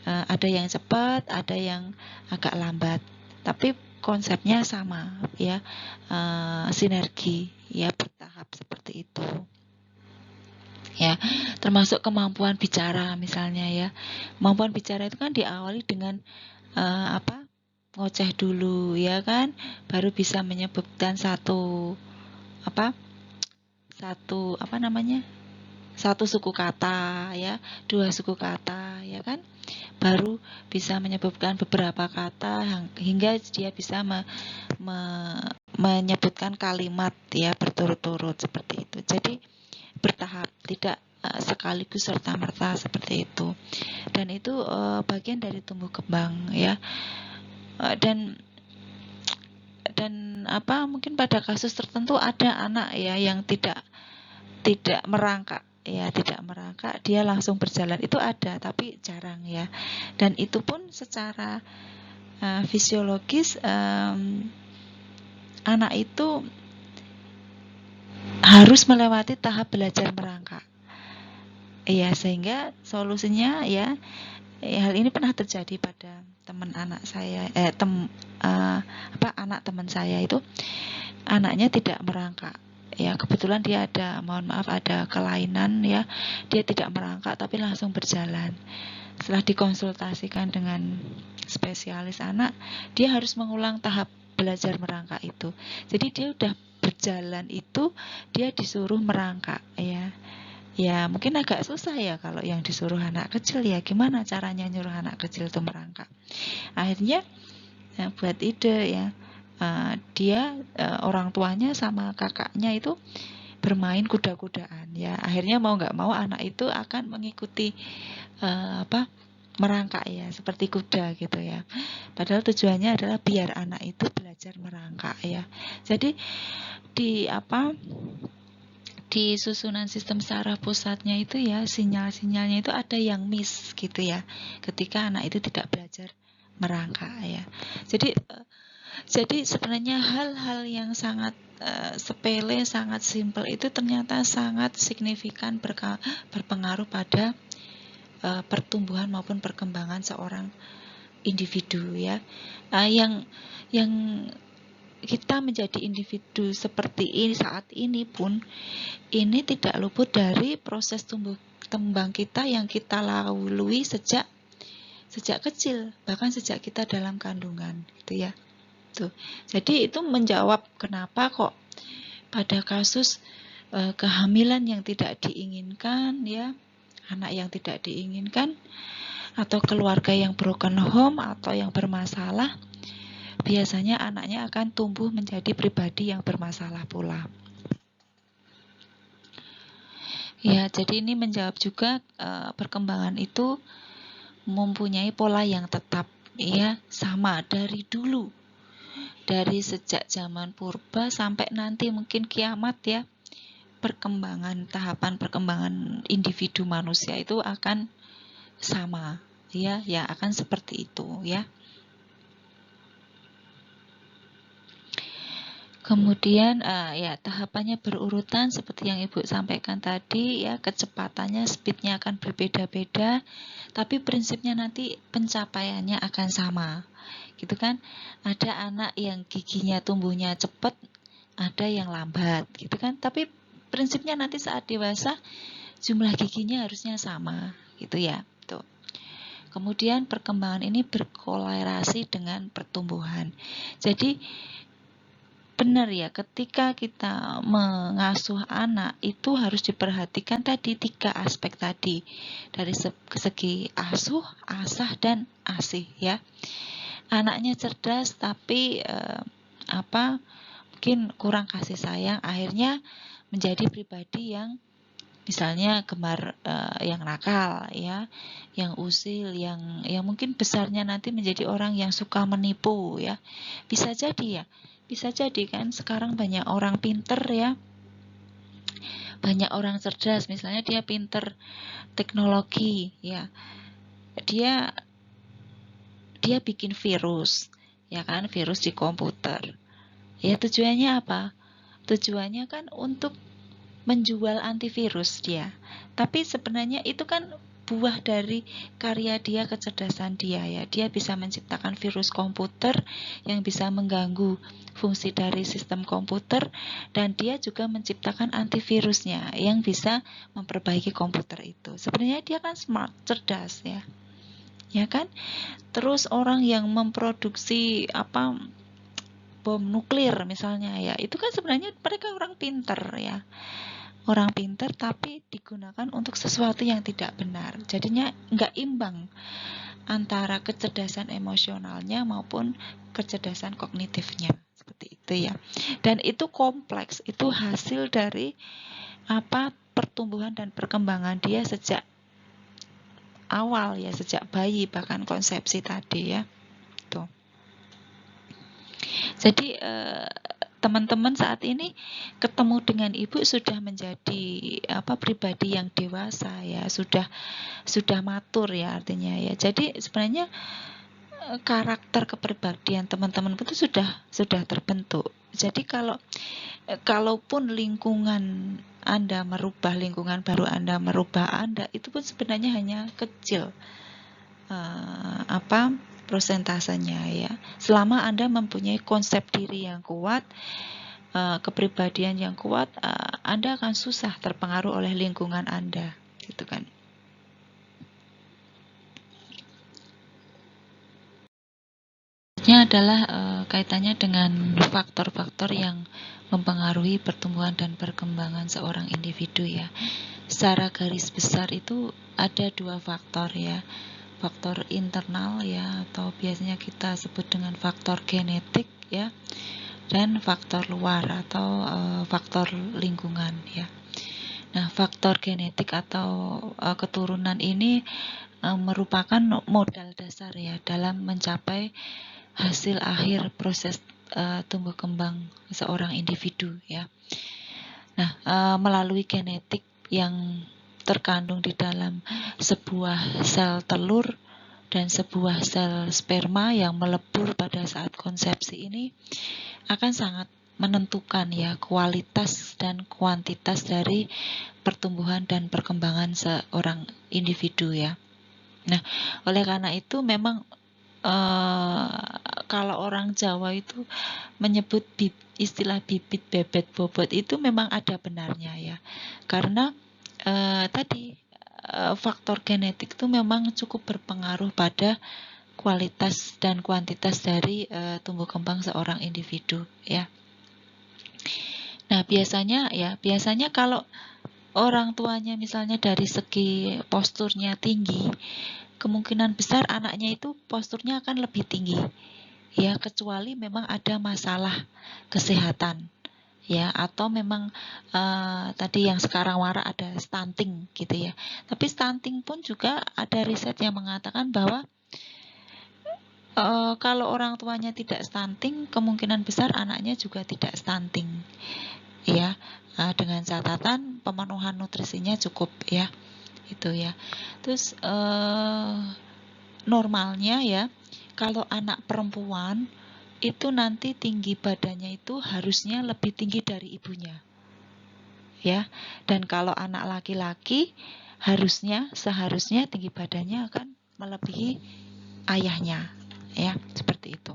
ada yang cepat, ada yang agak lambat, tapi konsepnya sama ya, sinergi ya, bertahap seperti itu. Ya, termasuk kemampuan bicara misalnya ya. Kemampuan bicara itu kan diawali dengan ngoceh dulu ya kan, baru bisa menyebutkan satu suku kata ya, dua suku kata ya kan, baru bisa menyebutkan beberapa kata hingga dia bisa menyebutkan kalimat ya berturut-turut seperti itu. Jadi bertahap, tidak sekaligus serta-merta seperti itu, dan itu bagian dari tumbuh kembang ya. Dan mungkin pada kasus tertentu ada anak ya yang tidak merangkak ya, tidak merangkak, dia langsung berjalan, itu ada tapi jarang ya. Dan itu pun secara fisiologis anak itu harus melewati tahap belajar merangkak. Ya, sehingga solusinya ya, hal ini pernah terjadi pada teman anak saya, anak teman saya itu, anaknya tidak merangkak. Ya, kebetulan dia ada, ada kelainan ya, dia tidak merangkak tapi langsung berjalan. Setelah dikonsultasikan dengan spesialis anak, dia harus mengulang tahap belajar merangkak itu. Jadi dia udah berjalan itu, dia disuruh merangkak ya. Ya mungkin agak susah ya kalau yang disuruh anak kecil ya, gimana caranya nyuruh anak kecil itu merangkak. Akhirnya buat ide ya, dia orang tuanya sama kakaknya itu bermain kuda-kudaan ya. Akhirnya mau nggak mau anak itu akan mengikuti merangkak ya, seperti kuda gitu ya. Padahal tujuannya adalah biar anak itu belajar merangkak ya. Jadi di susunan sistem saraf pusatnya itu ya, sinyal-sinyalnya itu ada yang miss gitu ya, ketika anak itu tidak belajar merangkak ya. Jadi sebenarnya hal-hal yang sangat sepele, sangat simpel itu ternyata sangat signifikan berpengaruh pada pertumbuhan maupun perkembangan seorang individu ya. Yang kita menjadi individu seperti ini saat ini pun, ini tidak luput dari proses tumbuh kembang kita yang kita lalui sejak kecil, bahkan sejak kita dalam kandungan gitu ya. Tuh. Jadi itu menjawab kenapa kok pada kasus kehamilan yang tidak diinginkan ya, anak yang tidak diinginkan, atau keluarga yang broken home atau yang bermasalah, biasanya anaknya akan tumbuh menjadi pribadi yang bermasalah pula. Ya, jadi ini menjawab juga perkembangan itu mempunyai pola yang tetap ya, sama dari dulu. Dari sejak zaman purba sampai nanti mungkin kiamat ya. Tahapan perkembangan individu manusia itu akan sama ya, akan seperti itu ya. Kemudian ya tahapannya berurutan seperti yang Ibu sampaikan tadi ya, kecepatannya, speednya akan berbeda-beda, tapi prinsipnya nanti pencapaiannya akan sama, gitu kan? Ada anak yang giginya tumbuhnya cepat, ada yang lambat, gitu kan? Tapi prinsipnya nanti saat dewasa jumlah giginya harusnya sama, gitu ya. Tuh. Kemudian perkembangan ini berkolerasi dengan pertumbuhan. Jadi benar ya, ketika kita mengasuh anak itu harus diperhatikan tadi 3 aspek tadi. Dari segi asuh, asah, dan asih ya. Anaknya cerdas tapi mungkin kurang kasih sayang, akhirnya menjadi pribadi yang misalnya gemar yang nakal ya, yang usil, yang mungkin besarnya nanti menjadi orang yang suka menipu ya. Bisa jadi ya. Bisa jadi kan sekarang banyak orang pinter ya, banyak orang cerdas, misalnya dia pinter teknologi ya, dia bikin virus ya kan, virus di komputer. Ya tujuannya apa? Tujuannya kan untuk menjual antivirus dia. Tapi sebenarnya itu kan buah dari karya dia, kecerdasan dia ya. Dia bisa menciptakan virus komputer yang bisa mengganggu fungsi dari sistem komputer, dan dia juga menciptakan antivirusnya yang bisa memperbaiki komputer itu. Sebenarnya dia kan smart, cerdas ya. Ya kan? Terus orang yang memproduksi bom nuklir misalnya ya, itu kan sebenarnya mereka orang pinter ya. Orang pinter tapi digunakan untuk sesuatu yang tidak benar. Jadinya nggak imbang antara kecerdasan emosionalnya maupun kecerdasan kognitifnya. Seperti itu ya. Dan itu kompleks, itu hasil dari pertumbuhan dan perkembangan dia sejak awal ya, sejak bayi bahkan konsepsi tadi ya. Tuh. Jadi teman-teman saat ini ketemu dengan ibu sudah menjadi pribadi yang dewasa ya, sudah matur ya artinya ya. Jadi sebenarnya karakter kepribadian teman-teman itu sudah terbentuk. Jadi kalaupun lingkungan Anda merubah, lingkungan baru Anda merubah Anda, itu pun sebenarnya hanya kecil prosentasenya ya. Selama Anda mempunyai konsep diri yang kuat, kepribadian yang kuat, Anda akan susah terpengaruh oleh lingkungan Anda, gitu kan. Ini adalah kaitannya dengan faktor-faktor yang mempengaruhi pertumbuhan dan perkembangan seorang individu ya. Secara garis besar itu ada 2 faktor ya. Faktor internal ya, atau biasanya kita sebut dengan faktor genetik ya, dan faktor luar atau faktor lingkungan ya. Nah, faktor genetik atau keturunan ini merupakan modal dasar ya dalam mencapai hasil akhir proses tumbuh kembang seorang individu ya. Nah, melalui genetik yang terkandung di dalam sebuah sel telur dan sebuah sel sperma yang melebur pada saat konsepsi ini akan sangat menentukan ya kualitas dan kuantitas dari pertumbuhan dan perkembangan seorang individu ya. Nah, oleh karena itu memang kalau orang Jawa itu menyebut istilah bibit bebet bobot itu memang ada benarnya ya, karena tadi faktor genetik itu memang cukup berpengaruh pada kualitas dan kuantitas dari tumbuh kembang seorang individu ya. Nah, biasanya kalau orang tuanya misalnya dari segi posturnya tinggi, kemungkinan besar anaknya itu posturnya akan lebih tinggi. Ya, kecuali memang ada masalah kesehatan. Ya, atau memang tadi yang sekarang marak ada stunting gitu ya. Tapi stunting pun juga ada riset yang mengatakan bahwa kalau orang tuanya tidak stunting, kemungkinan besar anaknya juga tidak stunting. Ya, dengan catatan pemenuhan nutrisinya cukup ya. Itu ya. Terus normalnya ya, kalau anak perempuan itu nanti tinggi badannya itu harusnya lebih tinggi dari ibunya, ya. Dan kalau anak laki-laki seharusnya tinggi badannya akan melebihi ayahnya, ya, seperti itu.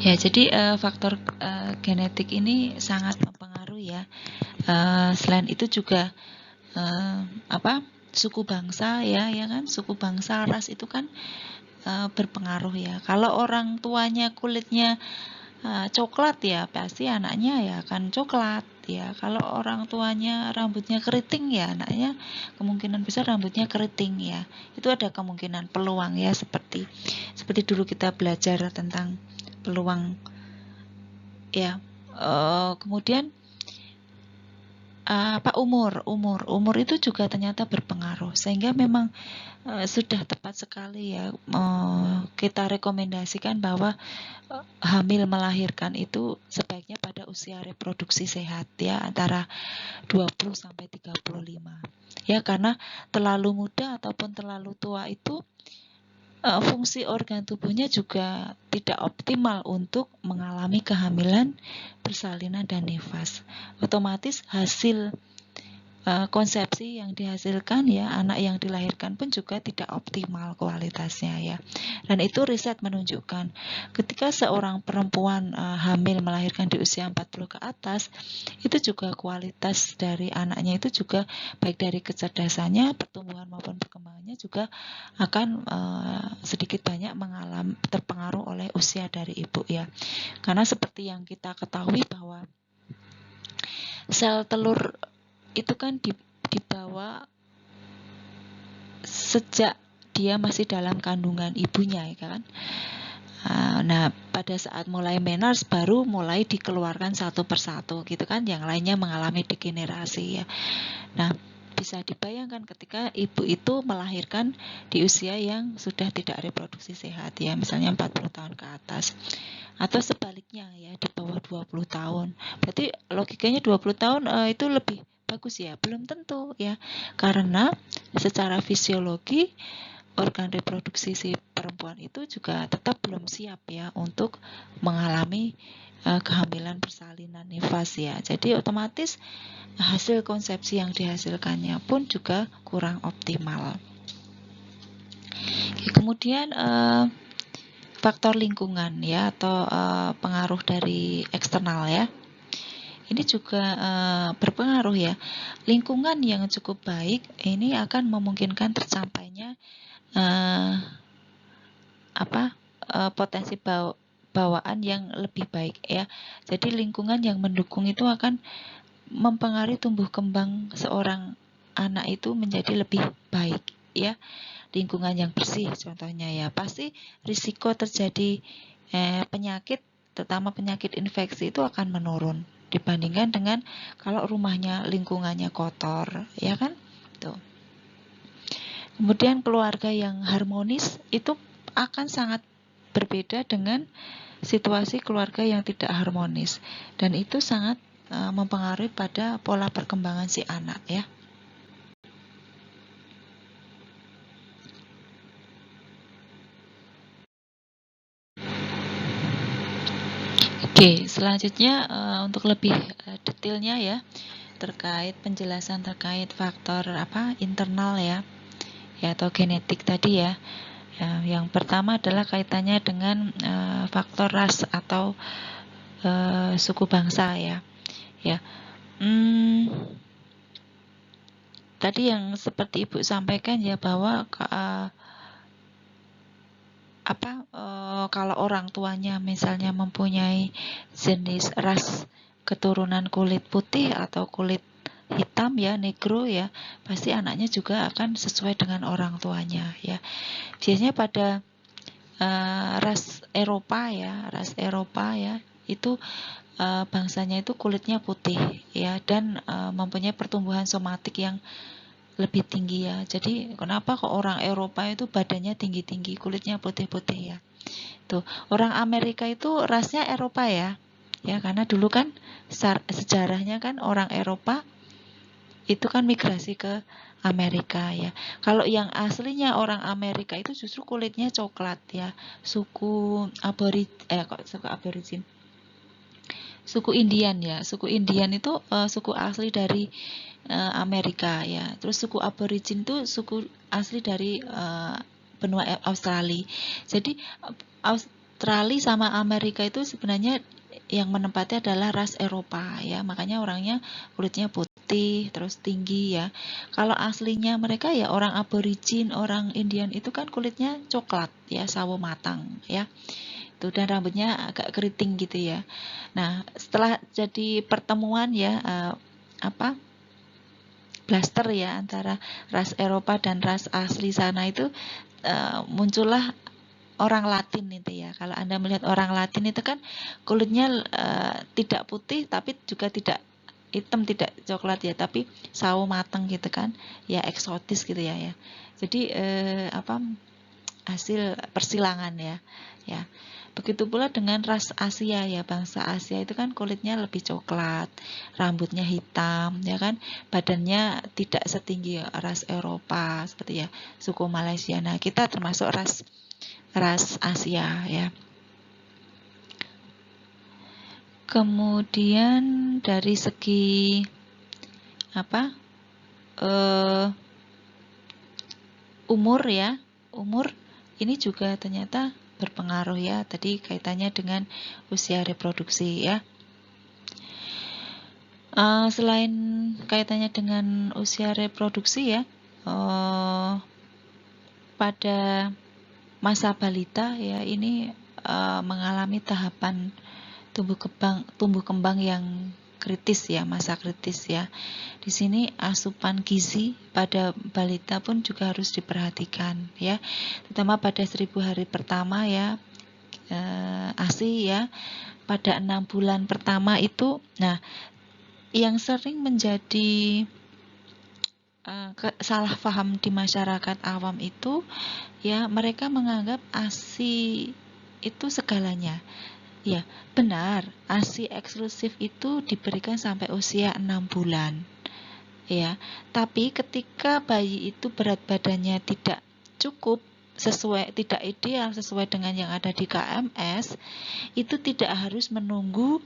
Ya, jadi faktor genetik ini sangat mempengaruhi, ya. Selain itu juga suku bangsa, ya kan, suku bangsa, ras itu kan berpengaruh, ya. Kalau orang tuanya kulitnya coklat, ya pasti anaknya ya akan coklat, ya. Kalau orang tuanya rambutnya keriting, ya anaknya kemungkinan besar rambutnya keriting, ya. Itu ada kemungkinan peluang, ya, seperti dulu kita belajar tentang peluang, ya. Kemudian umur itu juga ternyata berpengaruh, sehingga memang sudah tepat sekali, ya, kita rekomendasikan bahwa hamil melahirkan itu sebaiknya pada usia reproduksi sehat, ya, antara 20 sampai 35. Ya, karena terlalu muda ataupun terlalu tua itu fungsi organ tubuhnya juga tidak optimal untuk mengalami kehamilan, persalinan, dan nifas. Otomatis hasil konsepsi yang dihasilkan, ya, anak yang dilahirkan pun juga tidak optimal kualitasnya, ya. Dan itu riset menunjukkan ketika seorang perempuan hamil melahirkan di usia 40 ke atas, itu juga kualitas dari anaknya itu juga baik dari kecerdasannya, pertumbuhan maupun perkembangannya juga akan sedikit banyak terpengaruh oleh usia dari ibu, ya. Karena seperti yang kita ketahui bahwa sel telur itu kan dibawa sejak dia masih dalam kandungan ibunya, ya kan. Nah, pada saat mulai menars baru mulai dikeluarkan satu persatu, gitu kan. Yang lainnya mengalami degenerasi, ya. Nah, bisa dibayangkan ketika ibu itu melahirkan di usia yang sudah tidak reproduksi sehat, ya, misalnya 40 tahun ke atas. Atau sebaliknya, ya, di bawah 20 tahun. Berarti logikanya 20 tahun itu lebih bagus, ya. Belum tentu, ya. Karena secara fisiologi organ reproduksi si perempuan itu juga tetap belum siap, ya, untuk mengalami kehamilan, persalinan, nifas, ya. Jadi otomatis hasil konsepsi yang dihasilkannya pun juga kurang optimal. Kemudian faktor lingkungan, ya, atau pengaruh dari eksternal, ya. Ini juga berpengaruh, ya. Lingkungan yang cukup baik ini akan memungkinkan tercapainya potensi bawaan yang lebih baik, ya. Jadi lingkungan yang mendukung itu akan mempengaruhi tumbuh kembang seorang anak itu menjadi lebih baik, ya. Lingkungan yang bersih contohnya, ya, pasti risiko terjadi penyakit, terutama penyakit infeksi itu akan menurun dibandingkan dengan kalau rumahnya lingkungannya kotor, ya kan? Tuh. Kemudian keluarga yang harmonis itu akan sangat berbeda dengan situasi keluarga yang tidak harmonis, dan itu sangat mempengaruhi pada pola perkembangan si anak, ya. Oke, selanjutnya untuk lebih detailnya, ya, terkait penjelasan terkait faktor internal, ya, atau genetik tadi, ya. Yang pertama adalah kaitannya dengan faktor ras atau suku bangsa, ya. Tadi yang seperti Ibu sampaikan, ya, bahwa kalau orang tuanya misalnya mempunyai jenis ras keturunan kulit putih atau kulit hitam, ya, negro, ya, pasti anaknya juga akan sesuai dengan orang tuanya, ya. Biasanya pada ras Eropa, ya, itu bangsanya itu kulitnya putih, ya, dan mempunyai pertumbuhan somatik yang lebih tinggi, ya. Jadi kenapa kok orang Eropa itu badannya tinggi-tinggi, kulitnya putih-putih, ya. Tuh, orang Amerika itu rasnya Eropa, ya. Ya, karena dulu kan sejarahnya kan orang Eropa itu kan migrasi ke Amerika ya. Kalau yang aslinya orang Amerika itu justru kulitnya coklat ya. Suku aborigin. Suku Indian ya. Suku Indian itu suku asli dari Amerika ya. Terus suku aborigin itu suku asli dari benua Australia. Jadi Australia sama Amerika itu sebenarnya yang menempati adalah ras Eropa ya. Makanya orangnya kulitnya putih, terus tinggi ya. Kalau aslinya mereka ya orang aborigin, orang Indian itu kan kulitnya coklat ya, sawo matang ya. Itu dan rambutnya agak keriting gitu ya. Nah, setelah jadi pertemuan ya blaster ya antara ras Eropa dan ras asli sana itu muncullah orang Latin itu ya. Kalau Anda melihat orang Latin itu kan kulitnya tidak putih tapi juga tidak hitam, tidak coklat ya, tapi sawo matang gitu kan. Ya eksotis gitu ya. Jadi hasil persilangan ya. Ya. Begitu pula dengan ras Asia ya, bangsa Asia itu kan kulitnya lebih coklat, rambutnya hitam ya kan, badannya tidak setinggi ras Eropa seperti ya suku Malaysia. Nah, kita termasuk ras Asia ya. Kemudian dari segi umur ya, umur ini juga ternyata berpengaruh ya. Tadi kaitannya dengan usia reproduksi ya. Selain kaitannya dengan usia reproduksi ya, pada masa balita ya ini mengalami tahapan tumbuh kembang yang kritis ya, masa kritis ya. Di sini asupan gizi pada balita pun juga harus diperhatikan ya, terutama pada 1000 hari pertama ya, ASI ya, pada 6 bulan pertama itu. Nah, yang sering menjadi salah paham di masyarakat awam itu ya, mereka menganggap ASI itu segalanya. Ya, benar, ASI eksklusif itu diberikan sampai usia 6 bulan. Ya, tapi ketika bayi itu berat badannya tidak cukup sesuai, tidak ideal sesuai dengan yang ada di KMS, itu tidak harus menunggu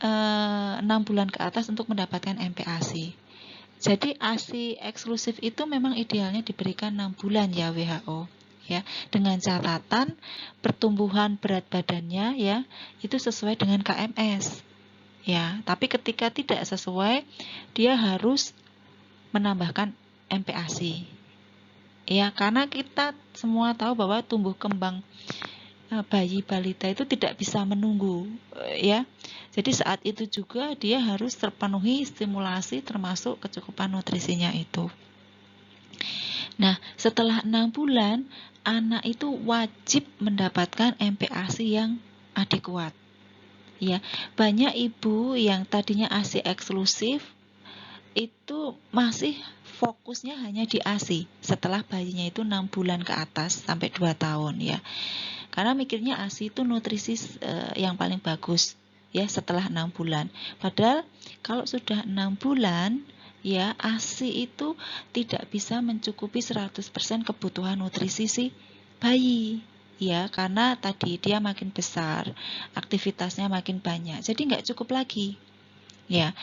6 bulan ke atas untuk mendapatkan MPASI. Jadi ASI eksklusif itu memang idealnya diberikan 6 bulan ya WHO. Ya, dengan catatan pertumbuhan berat badannya ya itu sesuai dengan KMS ya, tapi ketika tidak sesuai dia harus menambahkan MPASI ya, karena kita semua tahu bahwa tumbuh kembang bayi balita itu tidak bisa menunggu ya, jadi saat itu juga dia harus terpenuhi stimulasi termasuk kecukupan nutrisinya itu. Nah, setelah 6 bulan, anak itu wajib mendapatkan MPASI yang adekuat. Ya, banyak ibu yang tadinya ASI eksklusif itu masih fokusnya hanya di ASI setelah bayinya itu 6 bulan ke atas sampai 2 tahun ya. Karena mikirnya ASI itu nutrisi yang paling bagus ya setelah 6 bulan. Padahal kalau sudah 6 bulan ya, ASI itu tidak bisa mencukupi 100% kebutuhan nutrisi si bayi ya, karena tadi dia makin besar, aktivitasnya makin banyak, jadi nggak cukup lagi ya.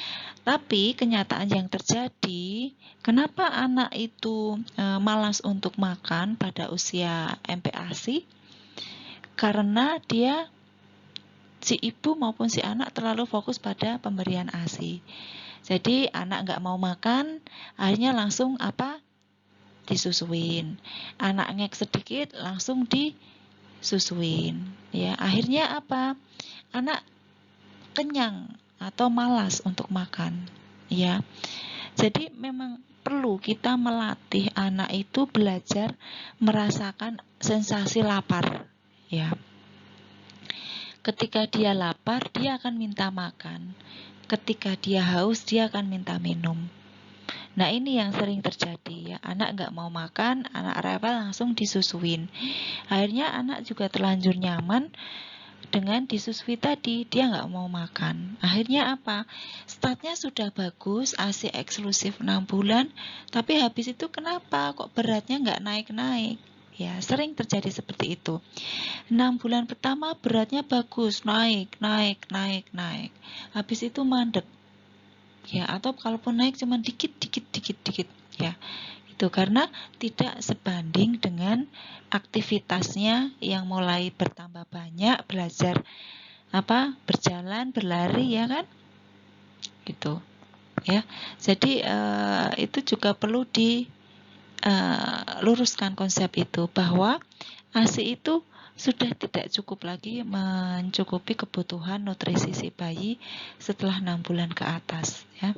Tapi kenyataan yang terjadi, kenapa anak itu malas untuk makan pada usia MPASI? Karena dia, si ibu maupun si anak terlalu fokus pada pemberian ASI. Jadi anak nggak mau makan, akhirnya langsung disusuin. Anak ngek sedikit langsung disusuin. Ya, akhirnya anak kenyang atau malas untuk makan. Ya, jadi memang perlu kita melatih anak itu belajar merasakan sensasi lapar. Ya, ketika dia lapar, dia akan minta makan. Ketika dia haus, dia akan minta minum. Nah, ini yang sering terjadi ya. Anak nggak mau makan, anak rewel langsung disusuin. Akhirnya anak juga terlanjur nyaman, dengan disusui tadi, dia nggak mau makan. Akhirnya apa? Statnya sudah bagus, ASI eksklusif 6 bulan, tapi habis itu kenapa kok beratnya nggak naik-naik? Ya, sering terjadi seperti itu. 6 bulan pertama beratnya bagus, naik, naik, naik, naik. Habis itu mandek. Ya, atau kalaupun naik cuma dikit, dikit, dikit, dikit. Ya, itu karena tidak sebanding dengan aktivitasnya yang mulai bertambah banyak, belajar berjalan, berlari, ya kan, gitu ya. Jadi itu juga perlu diluruskan konsep itu, bahwa ASI itu sudah tidak cukup lagi mencukupi kebutuhan nutrisi si bayi setelah 6 bulan ke atas, ya.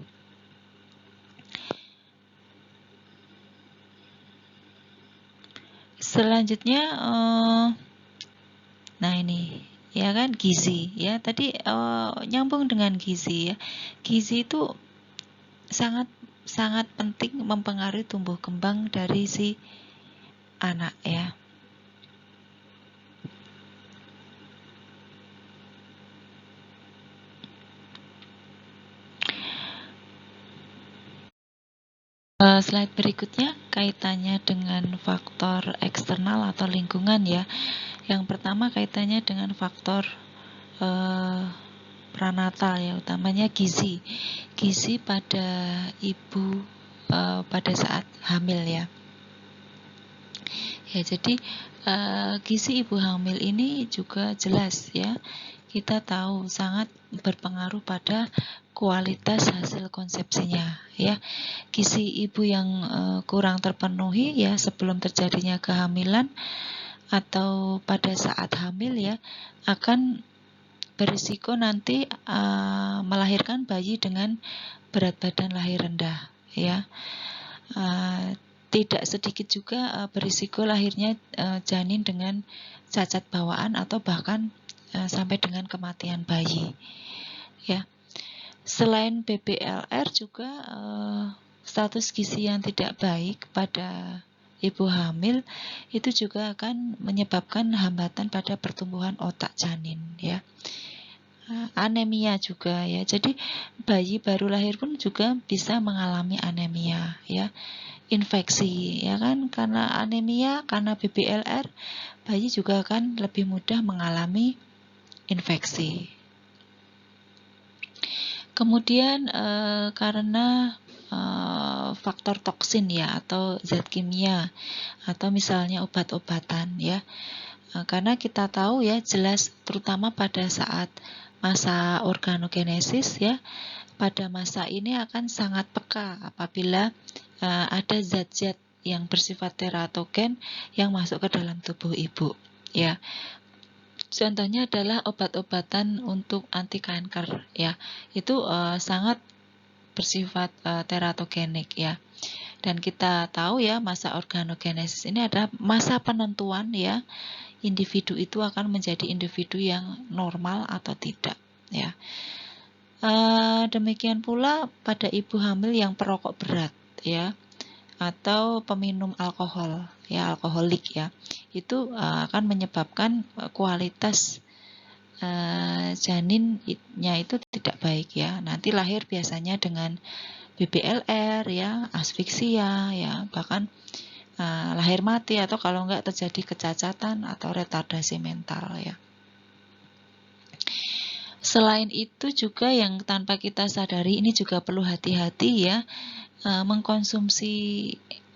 Selanjutnya nah ini ya kan, gizi ya, tadi nyambung dengan gizi ya. Gizi itu sangat sangat penting mempengaruhi tumbuh kembang dari si anak ya. Slide berikutnya kaitannya dengan faktor eksternal atau lingkungan ya. Yang pertama kaitannya dengan faktor pranatal ya, utamanya gizi. Gizi pada ibu pada saat hamil ya. Ya, jadi gizi ibu hamil ini juga jelas ya. Kita tahu sangat berpengaruh pada kualitas hasil konsepsinya ya. Gizi ibu yang kurang terpenuhi ya sebelum terjadinya kehamilan atau pada saat hamil ya, akan berisiko nanti melahirkan bayi dengan berat badan lahir rendah ya. Tidak sedikit juga berisiko lahirnya janin dengan cacat bawaan atau bahkan sampai dengan kematian bayi ya. Selain BBLR juga status gizi yang tidak baik pada ibu hamil itu juga akan menyebabkan hambatan pada pertumbuhan otak janin ya. Anemia juga ya. Jadi bayi baru lahir pun juga bisa mengalami anemia ya. Infeksi ya kan, karena anemia, karena BBLR, bayi juga akan lebih mudah mengalami infeksi. Kemudian karena faktor toksin ya, atau zat kimia, atau misalnya obat-obatan ya. Karena kita tahu ya, jelas terutama pada saat masa organogenesis ya, pada masa ini akan sangat peka apabila ada zat-zat yang bersifat teratogen yang masuk ke dalam tubuh ibu ya. Contohnya adalah obat-obatan untuk anti kanker ya. Itu sangat bersifat teratogenik ya. Dan kita tahu ya, masa organogenesis ini adalah masa penentuan ya, individu itu akan menjadi individu yang normal atau tidak ya. Demikian pula pada ibu hamil yang perokok berat ya, atau peminum alkohol ya, alkoholik ya, itu akan menyebabkan kualitas janinnya itu tidak baik ya. Nanti lahir biasanya dengan BBLR ya, asfiksia ya, bahkan lahir mati, atau kalau enggak terjadi kecacatan atau retardasi mental ya. Selain itu juga yang tanpa kita sadari, ini juga perlu hati-hati ya, mengkonsumsi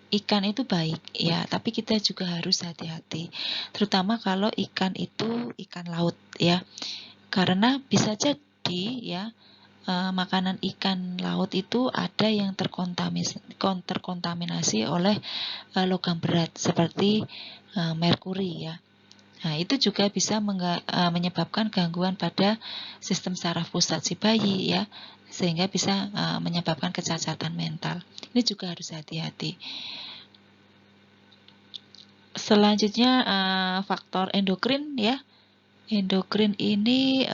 ikan itu baik ya, tapi kita juga harus hati-hati, terutama kalau ikan itu ikan laut ya, karena bisa jadi ya makanan ikan laut itu ada yang terkontaminasi oleh logam berat seperti merkuri ya. Nah, itu juga bisa menyebabkan gangguan pada sistem saraf pusat si bayi ya, sehingga bisa menyebabkan kecacatan mental. Ini juga harus hati-hati. Selanjutnya faktor endokrin ya. Endokrin ini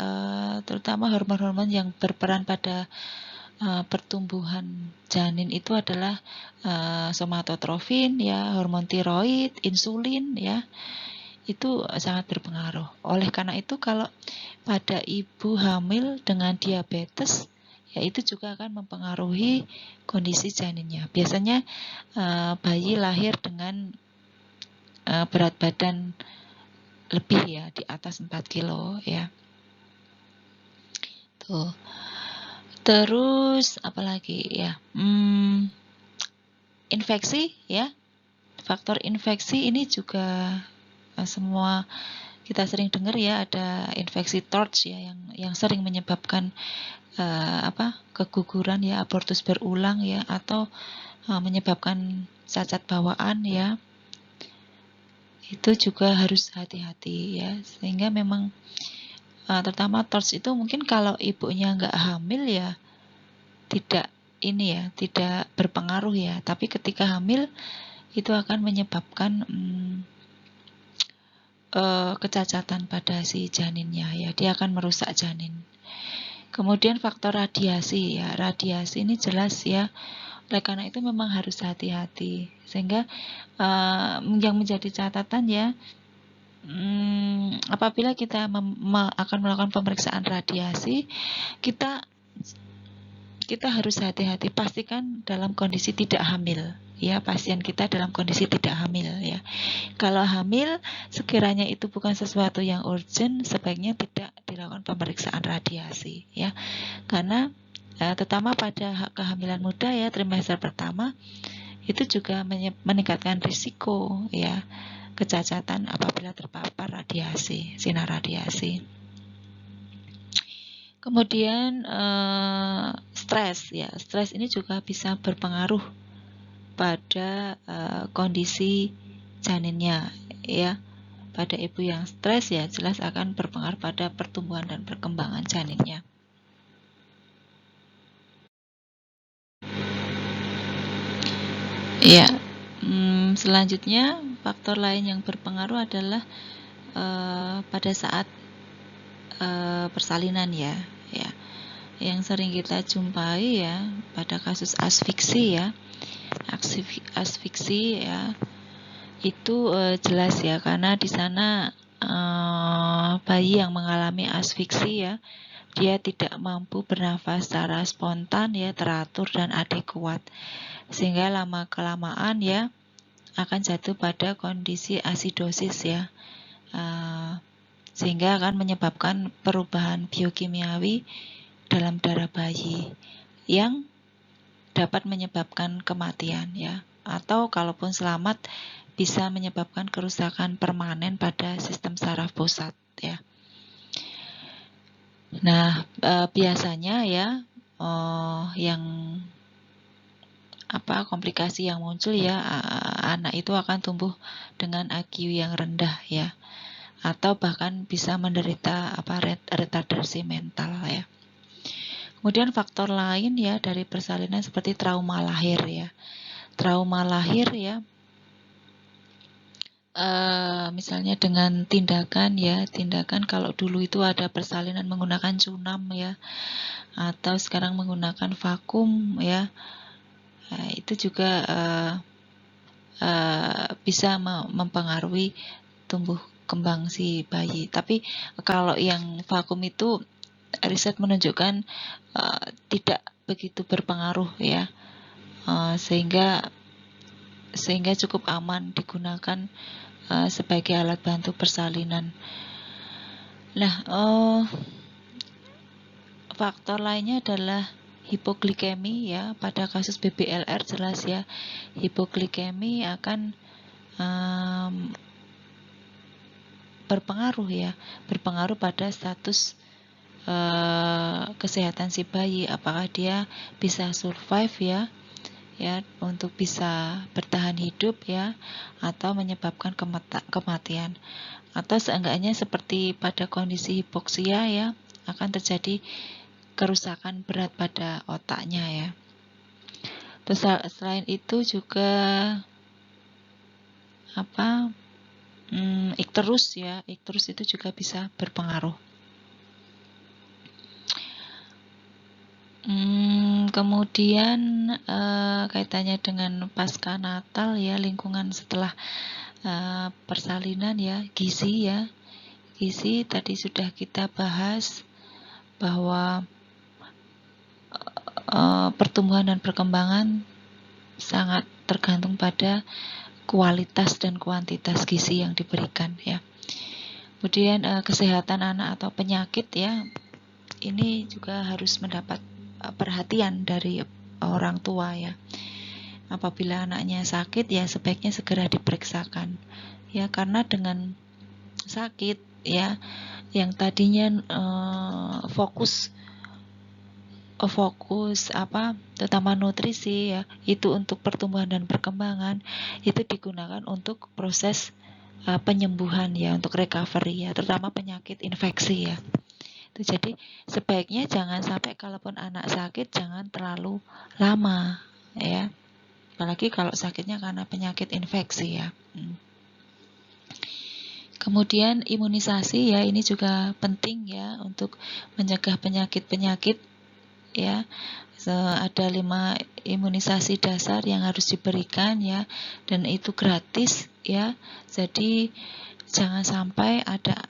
terutama hormon-hormon yang berperan pada pertumbuhan janin itu adalah somatotrofin ya, hormon tiroid, insulin ya. itu sangat berpengaruh. Oleh karena itu kalau pada ibu hamil dengan diabetes, ya itu juga akan mempengaruhi kondisi janinnya. Biasanya bayi lahir dengan berat badan lebih ya, di atas 4 kilo ya. Tuh. Terus apalagi ya? Infeksi ya. Faktor infeksi ini juga semua kita sering dengar ya, ada infeksi TORCH ya yang sering menyebabkan keguguran ya, abortus berulang ya, atau menyebabkan cacat bawaan ya. Itu juga harus hati-hati ya, sehingga memang terutama TORCH itu mungkin kalau ibunya nggak hamil ya tidak tidak berpengaruh ya, tapi ketika hamil itu akan menyebabkan kecacatan pada si janinnya ya, dia akan merusak janin. Kemudian faktor radiasi ya, radiasi ini jelas ya, oleh karena itu memang harus hati-hati, sehingga yang menjadi catatan ya, apabila kita akan melakukan pemeriksaan radiasi, kita harus hati-hati, pastikan dalam kondisi tidak hamil ya, pasien kita dalam kondisi tidak hamil ya. Kalau hamil, sekiranya itu bukan sesuatu yang urgent, sebaiknya tidak dilakukan pemeriksaan radiasi ya, karena terutama pada kehamilan muda ya, trimester pertama itu juga meningkatkan risiko ya kecacatan apabila terpapar radiasi, sinar radiasi. Kemudian stres ya, stres ini juga bisa berpengaruh pada kondisi janinnya ya. Pada ibu yang stres ya jelas akan berpengaruh pada pertumbuhan dan perkembangan janinnya. Ya, selanjutnya faktor lain yang berpengaruh adalah pada saat persalinan ya, yang sering kita jumpai ya pada kasus asfiksi ya, asfiksi ya, itu jelas ya, karena di sana bayi yang mengalami asfiksi ya, dia tidak mampu bernafas secara spontan ya, teratur dan adekuat, sehingga lama kelamaan ya akan jatuh pada kondisi asidosis ya, sehingga akan menyebabkan perubahan biokimiawi dalam darah bayi yang dapat menyebabkan kematian ya, atau kalaupun selamat bisa menyebabkan kerusakan permanen pada sistem saraf pusat ya. Nah, biasanya ya yang komplikasi yang muncul ya, anak itu akan tumbuh dengan IQ yang rendah ya, atau bahkan bisa menderita retardasi mental ya. Kemudian faktor lain ya dari persalinan seperti trauma lahir ya. Trauma lahir ya, misalnya dengan tindakan kalau dulu itu ada persalinan menggunakan cunam ya, atau sekarang menggunakan vakum ya, itu juga bisa mempengaruhi tumbuh kembang si bayi. Tapi kalau yang vakum itu riset menunjukkan tidak begitu berpengaruh ya, sehingga cukup aman digunakan sebagai alat bantu persalinan. Nah, faktor lainnya adalah hipoglikemi ya. Pada kasus BBLR jelas ya, hipoglikemi akan berpengaruh pada status kesehatan si bayi, apakah dia bisa survive ya untuk bisa bertahan hidup ya, atau menyebabkan kematian, atau seenggaknya seperti pada kondisi hipoksia ya, akan terjadi kerusakan berat pada otaknya ya. Terus selain itu juga ikterus ya, ikterus itu juga bisa berpengaruh. Kemudian kaitannya dengan pasca natal ya, lingkungan setelah persalinan ya, gizi ya. Gizi tadi sudah kita bahas bahwa pertumbuhan dan perkembangan sangat tergantung pada kualitas dan kuantitas gizi yang diberikan ya. Kemudian kesehatan anak atau penyakit ya, ini juga harus mendapat perhatian dari orang tua ya. Apabila anaknya sakit ya sebaiknya segera diperiksakan ya, karena dengan sakit ya yang tadinya fokus terutama nutrisi ya, itu untuk pertumbuhan dan perkembangan, itu digunakan untuk proses penyembuhan ya, untuk recovery ya, terutama penyakit infeksi ya. Jadi sebaiknya jangan sampai kalaupun anak sakit jangan terlalu lama ya, apalagi kalau sakitnya karena penyakit infeksi ya. Kemudian imunisasi ya, ini juga penting ya untuk mencegah penyakit-penyakit ya. Ada 5 imunisasi dasar yang harus diberikan ya, dan itu gratis ya. Jadi jangan sampai ada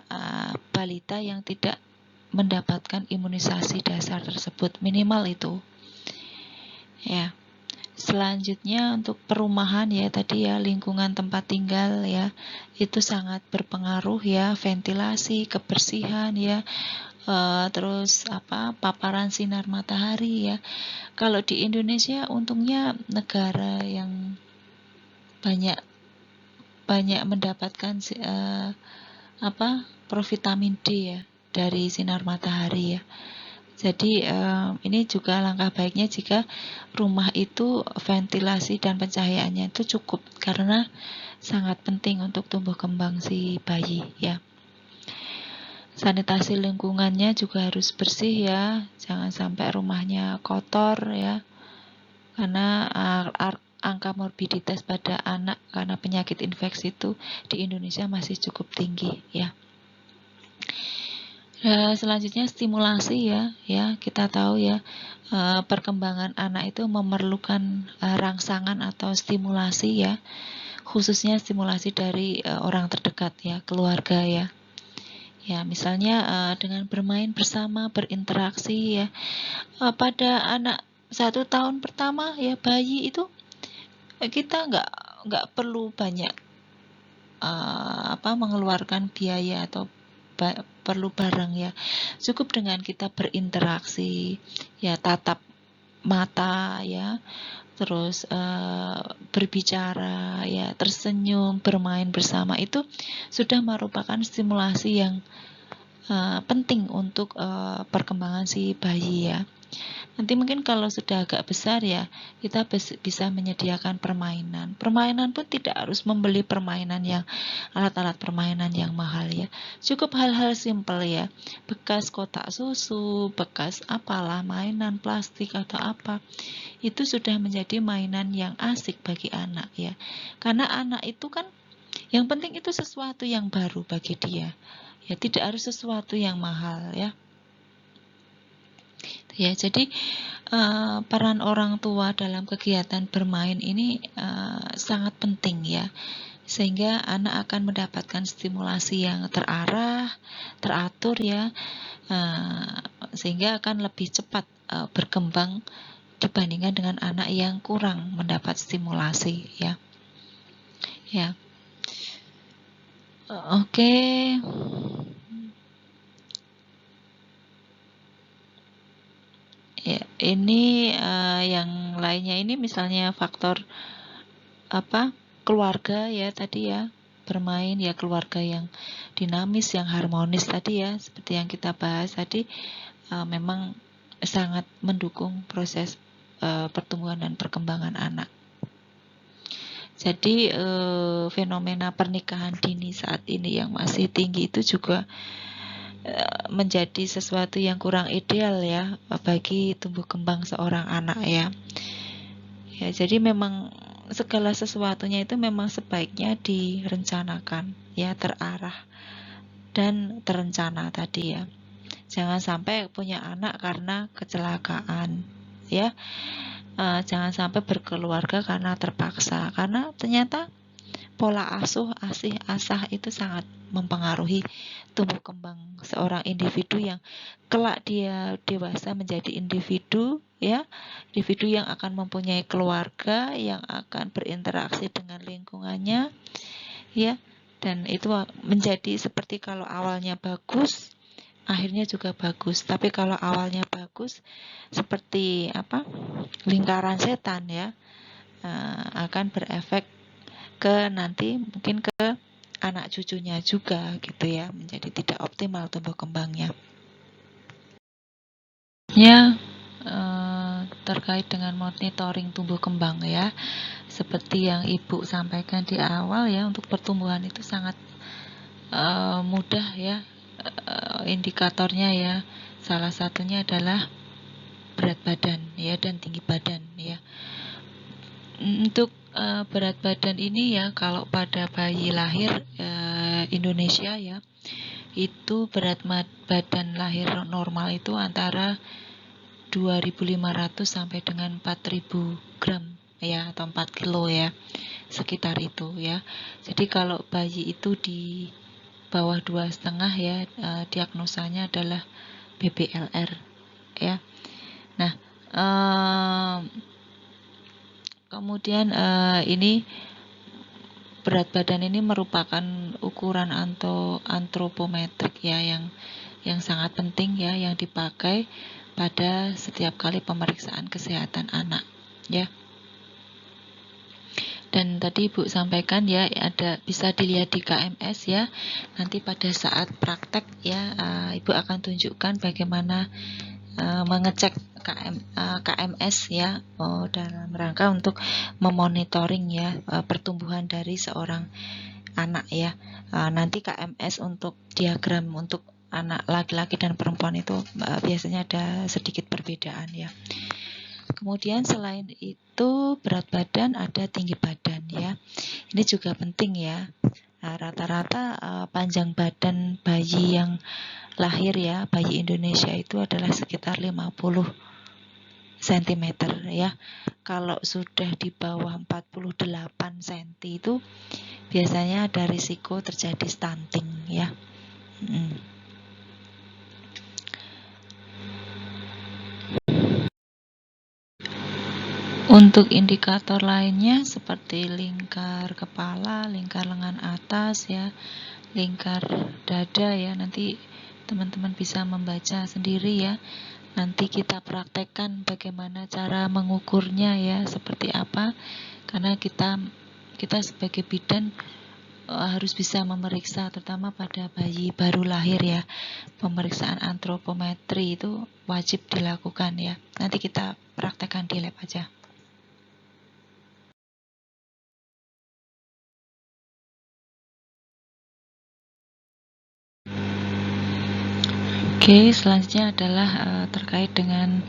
balita yang tidak mendapatkan imunisasi dasar tersebut, minimal itu ya. Selanjutnya untuk perumahan ya, tadi ya, lingkungan tempat tinggal ya, itu sangat berpengaruh ya, ventilasi, kebersihan ya, terus paparan sinar matahari ya. Kalau di Indonesia untungnya negara yang banyak mendapatkan provitamin D ya dari sinar matahari ya. Jadi ini juga langkah baiknya jika rumah itu ventilasi dan pencahayaannya itu cukup, karena sangat penting untuk tumbuh kembang si bayi ya. Sanitasi lingkungannya juga harus bersih ya, jangan sampai rumahnya kotor ya, karena angka morbiditas pada anak karena penyakit infeksi itu di Indonesia masih cukup tinggi ya. Selanjutnya stimulasi ya, kita tahu ya, perkembangan anak itu memerlukan rangsangan atau stimulasi ya, khususnya stimulasi dari orang terdekat ya, keluarga ya. Ya, misalnya dengan bermain bersama, berinteraksi ya. Pada anak 1 tahun pertama ya, bayi itu kita nggak perlu banyak mengeluarkan biaya atau perlu barang ya. Cukup dengan kita berinteraksi ya, tatap mata ya, terus berbicara ya, tersenyum, bermain bersama, itu sudah merupakan stimulasi yang penting untuk perkembangan si bayi ya. Nanti mungkin kalau sudah agak besar ya, kita bisa menyediakan permainan. Permainan pun tidak harus membeli permainan yang alat-alat permainan yang mahal ya. Cukup hal-hal simpel ya. Bekas kotak susu, bekas apalah, mainan plastik atau apa. Itu sudah menjadi mainan yang asik bagi anak ya. Karena anak itu kan yang penting itu sesuatu yang baru bagi dia. Ya, tidak harus sesuatu yang mahal ya. Ya, jadi peran orang tua dalam kegiatan bermain ini sangat penting ya, sehingga anak akan mendapatkan stimulasi yang terarah, teratur ya, sehingga akan lebih cepat berkembang dibandingkan dengan anak yang kurang mendapat stimulasi ya. Ya. Oke. Ya, ini yang lainnya ini misalnya faktor keluarga ya tadi ya, bermain ya, keluarga yang dinamis, yang harmonis tadi ya, seperti yang kita bahas tadi, memang sangat mendukung proses pertumbuhan dan perkembangan anak. Jadi fenomena pernikahan dini saat ini yang masih tinggi itu juga menjadi sesuatu yang kurang ideal ya bagi tumbuh kembang seorang anak ya. Ya, jadi memang segala sesuatunya itu memang sebaiknya direncanakan ya, terarah dan terencana tadi ya. Jangan sampai punya anak karena kecelakaan ya. Jangan sampai berkeluarga karena terpaksa, karena ternyata pola asuh, asah itu sangat mempengaruhi tumbuh kembang seorang individu yang kelak dia dewasa menjadi individu ya, individu yang akan mempunyai keluarga, yang akan berinteraksi dengan lingkungannya ya. Dan itu menjadi seperti kalau awalnya bagus, akhirnya juga bagus. Tapi kalau awalnya bagus seperti apa? Lingkaran setan ya, akan berefek ke nanti mungkin ke anak cucunya juga gitu ya, menjadi tidak optimal tumbuh kembangnya. Ya, terkait dengan monitoring tumbuh kembang ya, seperti yang Ibu sampaikan di awal ya, untuk pertumbuhan itu sangat mudah ya, indikatornya ya. Salah satunya adalah berat badan ya dan tinggi badan ya. Untuk berat badan ini ya, kalau pada bayi lahir Indonesia ya, itu berat badan lahir normal itu antara 2.500 sampai dengan 4.000 gram ya, atau 4 kilo ya, sekitar itu ya. Jadi kalau bayi itu di bawah 2,5 ya, diagnosanya adalah BBLR ya. Nah, kemudian ini berat badan ini merupakan ukuran antropometrik ya, yang sangat penting ya, yang dipakai pada setiap kali pemeriksaan kesehatan anak ya. Dan tadi Ibu sampaikan ya, ada bisa dilihat di KMS ya. Nanti pada saat praktek ya, Ibu akan tunjukkan bagaimana mengecek KMS ya, dalam rangka untuk memonitoring ya pertumbuhan dari seorang anak ya. Nanti KMS untuk diagram untuk anak laki-laki dan perempuan itu biasanya ada sedikit perbedaan ya. Kemudian selain itu berat badan, ada tinggi badan ya. Ini juga penting ya. Rata-rata panjang badan bayi yang lahir ya, bayi Indonesia itu adalah sekitar 50 cm ya. Kalau sudah di bawah 48 cm itu biasanya ada risiko terjadi stunting ya. Untuk indikator lainnya seperti lingkar kepala, lingkar lengan atas ya, lingkar dada ya, nanti teman-teman bisa membaca sendiri ya. Nanti kita praktekkan bagaimana cara mengukurnya ya, seperti apa, karena kita sebagai bidan harus bisa memeriksa, terutama pada bayi baru lahir ya. Pemeriksaan antropometri itu wajib dilakukan ya. Nanti kita praktekkan di lab aja. Oke, selanjutnya adalah terkait dengan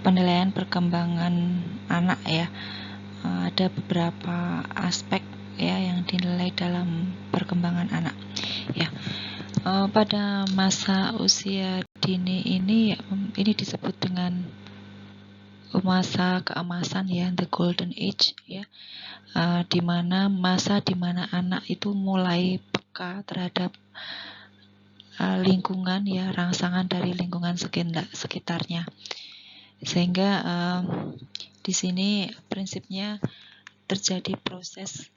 penilaian perkembangan anak ya. Ada beberapa aspek ya yang dinilai dalam perkembangan anak ya. Pada masa usia dini ini disebut dengan masa keemasan ya, the golden age ya, dimana masa dimana anak itu mulai peka terhadap lingkungan ya, rangsangan dari lingkungan sekitarnya, sehingga di sini prinsipnya terjadi proses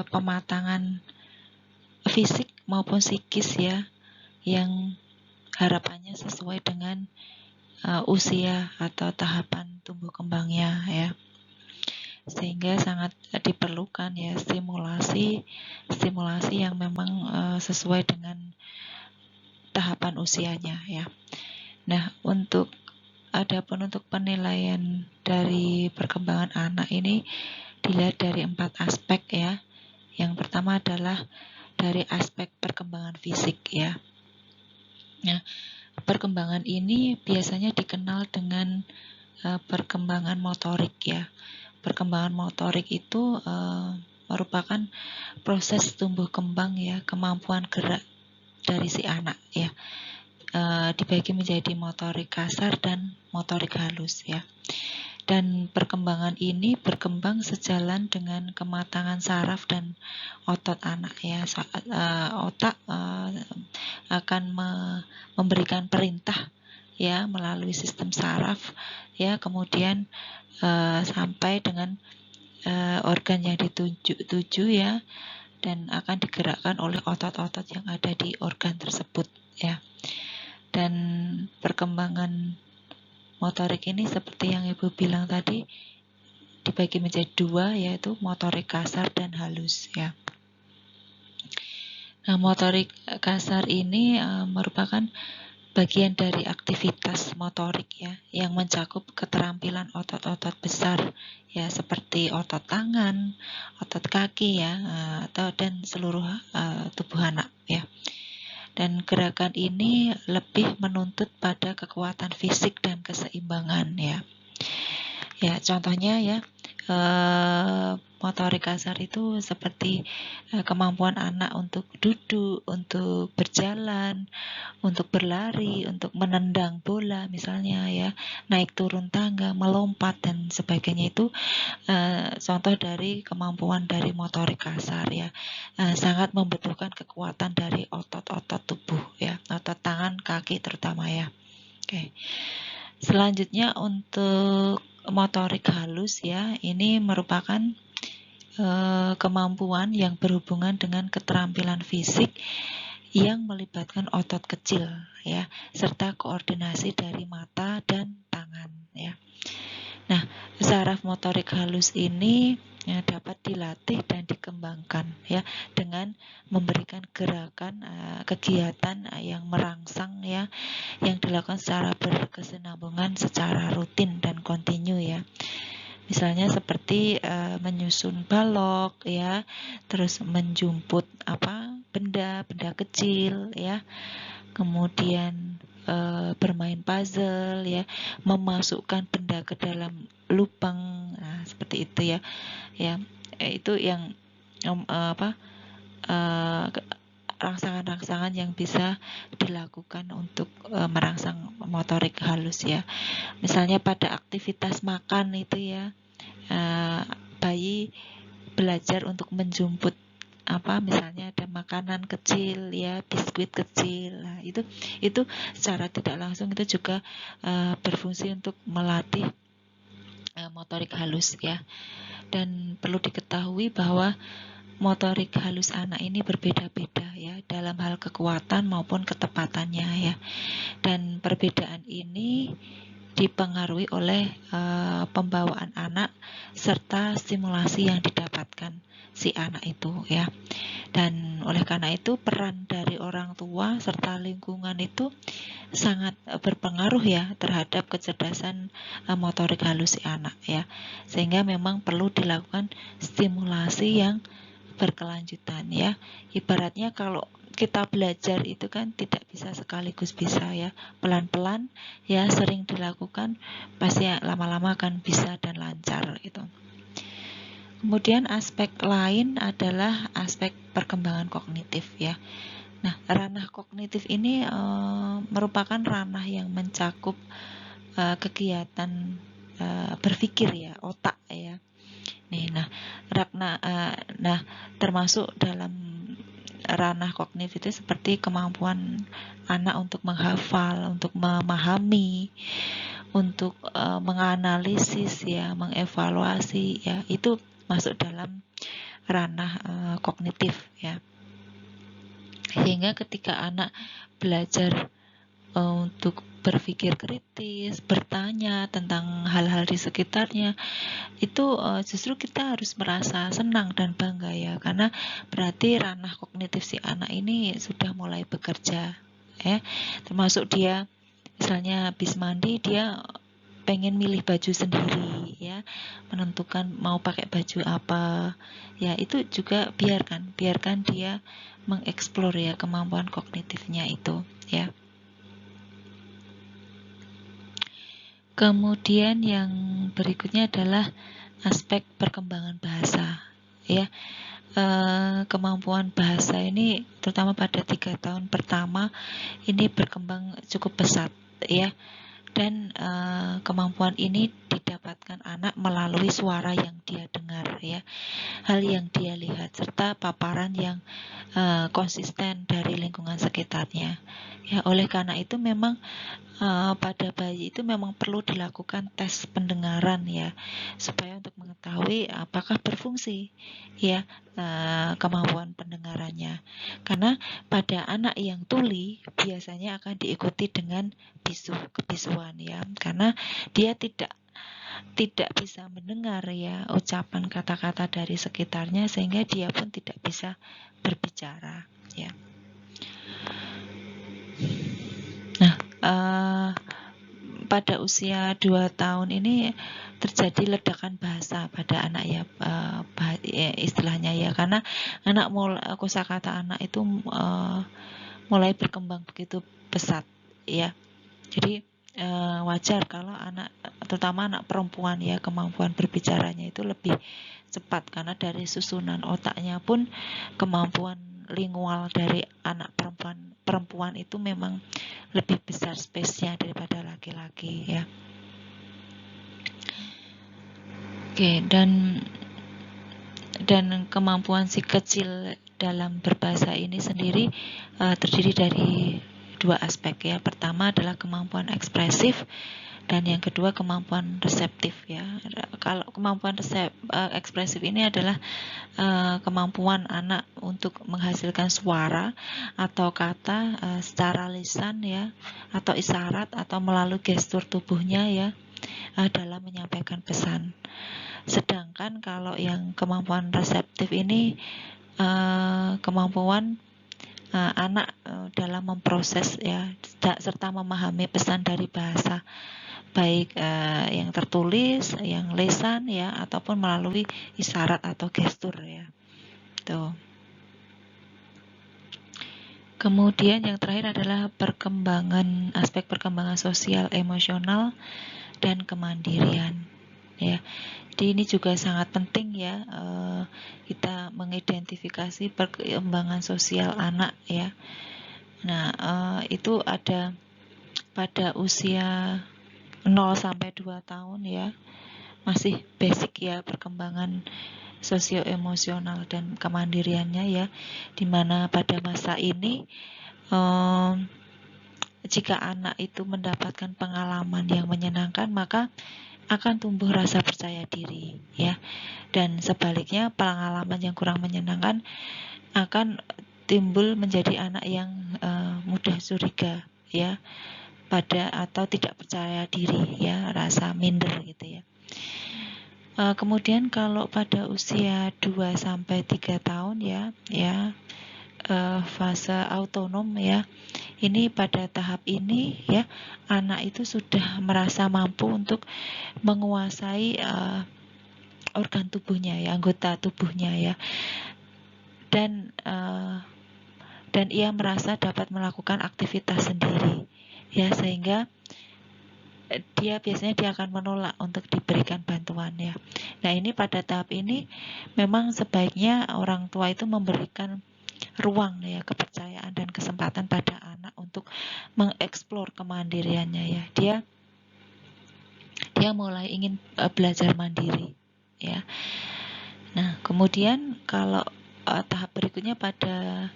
pematangan fisik maupun psikis ya, yang harapannya sesuai dengan usia atau tahapan tumbuh kembangnya ya, sehingga sangat diperlukan ya stimulasi yang memang sesuai dengan tahapan usianya ya. Nah, untuk penilaian dari perkembangan anak ini dilihat dari 4 aspek ya. Yang pertama adalah dari aspek perkembangan fisik ya. Nah, perkembangan ini biasanya dikenal dengan perkembangan motorik ya. Perkembangan motorik itu merupakan proses tumbuh kembang ya, kemampuan gerak dari si anak ya, dibagi menjadi motorik kasar dan motorik halus ya. Dan perkembangan ini berkembang sejalan dengan kematangan saraf dan otot anak ya. Otak akan memberikan perintah ya melalui sistem saraf ya, kemudian sampai dengan organ yang dituju ya, dan akan digerakkan oleh otot-otot yang ada di organ tersebut ya. Dan perkembangan motorik ini seperti yang Ibu bilang tadi dibagi menjadi dua, yaitu motorik kasar dan halus ya. Nah, motorik kasar ini merupakan bagian dari aktivitas motorik ya, yang mencakup keterampilan otot-otot besar ya, seperti otot tangan, otot kaki ya, dan seluruh tubuh anak ya. Dan gerakan ini lebih menuntut pada kekuatan fisik dan keseimbangan ya. Ya, contohnya ya, motorik kasar itu seperti kemampuan anak untuk duduk, untuk berjalan, untuk berlari, untuk menendang bola misalnya ya, naik turun tangga, melompat dan sebagainya. Itu contoh dari kemampuan dari motorik kasar ya. Sangat membutuhkan kekuatan dari otot-otot tubuh ya, otot tangan, kaki terutama ya. Oke. Selanjutnya untuk motorik halus ya, ini merupakan kemampuan yang berhubungan dengan keterampilan fisik yang melibatkan otot kecil ya, serta koordinasi dari mata dan tangan ya. Nah, saraf motorik halus ini dapat dilatih dan dikembangkan ya, dengan memberikan gerakan kegiatan yang merangsang ya, yang dilakukan secara berkesinambungan, secara rutin dan kontinu ya. Misalnya seperti menyusun balok ya, terus menjumput benda kecil ya, kemudian bermain puzzle ya, memasukkan benda ke dalam lubang, seperti itu ya. Ya, itu yang rangsangan-rangsangan yang bisa dilakukan untuk merangsang motorik halus ya. Misalnya pada aktivitas makan itu ya, bayi belajar untuk menjumput misalnya ada makanan kecil ya, biskuit kecil. Nah, itu secara tidak langsung itu juga berfungsi untuk melatih motorik halus ya. Dan perlu diketahui bahwa motorik halus anak ini berbeda-beda ya, dalam hal kekuatan maupun ketepatannya ya. Dan perbedaan ini dipengaruhi oleh pembawaan anak serta stimulasi yang didapatkan si anak itu ya. Dan oleh karena itu peran dari orang tua serta lingkungan itu sangat berpengaruh ya terhadap kecerdasan motorik halus si anak ya. Sehingga memang perlu dilakukan stimulasi yang berkelanjutan ya. Ibaratnya kalau kita belajar itu kan tidak bisa sekaligus bisa ya, pelan-pelan ya, sering dilakukan, pasti lama-lama akan bisa dan lancar gitu. Kemudian aspek lain adalah aspek perkembangan kognitif ya. Nah, ranah kognitif ini merupakan ranah yang mencakup kegiatan berpikir ya, otak ya. Nah, termasuk dalam ranah kognitif itu seperti kemampuan anak untuk menghafal, untuk memahami, untuk menganalisis ya, mengevaluasi ya, itu masuk dalam ranah kognitif ya. Sehingga ketika anak belajar untuk berpikir kritis, bertanya tentang hal-hal di sekitarnya, itu justru kita harus merasa senang dan bangga ya, karena berarti ranah kognitif si anak ini sudah mulai bekerja ya. Termasuk dia misalnya habis mandi, dia pengen milih baju sendiri ya, menentukan mau pakai baju apa ya, itu juga biarkan dia mengeksplor ya kemampuan kognitifnya itu ya. Kemudian yang berikutnya adalah aspek perkembangan bahasa ya. Kemampuan bahasa ini terutama pada 3 tahun pertama ini berkembang cukup pesat ya. Dan kemampuan ini didapatkan anak melalui suara yang dia dengar, ya, hal yang dia lihat, serta paparan yang konsisten dari lingkungan sekitarnya. Ya, oleh karena itu memang pada bayi itu memang perlu dilakukan tes pendengaran, ya, supaya untuk mengetahui apakah berfungsi, ya, kemampuan pendengarannya. Karena pada anak yang tuli biasanya akan diikuti dengan kebisuan, ya, karena dia tidak bisa mendengar, ya, ucapan kata-kata dari sekitarnya, sehingga dia pun tidak bisa berbicara, ya. Nah, pada usia 2 tahun ini terjadi ledakan bahasa pada anak, ya, istilahnya, ya, karena kosakata anak itu mulai berkembang begitu pesat, ya. Jadi wajar kalau terutama anak perempuan, ya, kemampuan berbicaranya itu lebih cepat, karena dari susunan otaknya pun kemampuan lingual dari anak perempuan itu memang lebih besar space-nya daripada laki-laki, ya. Oke, dan kemampuan si kecil dalam berbahasa ini sendiri terdiri dari 2 aspek, ya. Pertama adalah kemampuan ekspresif, dan yang kedua kemampuan reseptif, ya. Kalau kemampuan ekspresif ini adalah kemampuan anak untuk menghasilkan suara atau kata secara lisan, ya, atau isyarat, atau melalui gestur tubuhnya, ya, dalam menyampaikan pesan. Sedangkan kalau yang kemampuan reseptif ini kemampuan anak dalam memproses, ya, serta memahami pesan dari bahasa, baik yang tertulis, yang lisan, ya, ataupun melalui isyarat atau gestur, ya. Tuh. Kemudian yang terakhir adalah aspek perkembangan sosial, emosional, dan kemandirian, ya. Jadi ini juga sangat penting, ya, kita mengidentifikasi perkembangan sosial anak, ya. Nah, itu ada pada usia 0 sampai 2 tahun, ya, masih basic, ya, perkembangan sosio-emosional dan kemandiriannya, ya, dimana pada masa ini jika anak itu mendapatkan pengalaman yang menyenangkan, maka akan tumbuh rasa percaya diri, ya, dan sebaliknya pengalaman yang kurang menyenangkan akan timbul menjadi anak yang mudah curiga, ya, atau tidak percaya diri, ya, rasa minder, gitu, ya. Kemudian kalau pada usia 2 sampai 3 tahun, ya, fase autonom, ya. Ini pada tahap ini, ya, anak itu sudah merasa mampu untuk menguasai organ tubuhnya, ya, anggota tubuhnya, ya. Dan ia merasa dapat melakukan aktivitas sendiri, ya, sehingga dia akan menolak untuk diberikan bantuan, ya. Nah, ini pada tahap ini memang sebaiknya orang tua itu memberikan ruang, ya, kepercayaan dan kesempatan pada anak untuk mengeksplor kemandiriannya, ya. Dia mulai ingin belajar mandiri, ya. Nah, kemudian kalau tahap berikutnya pada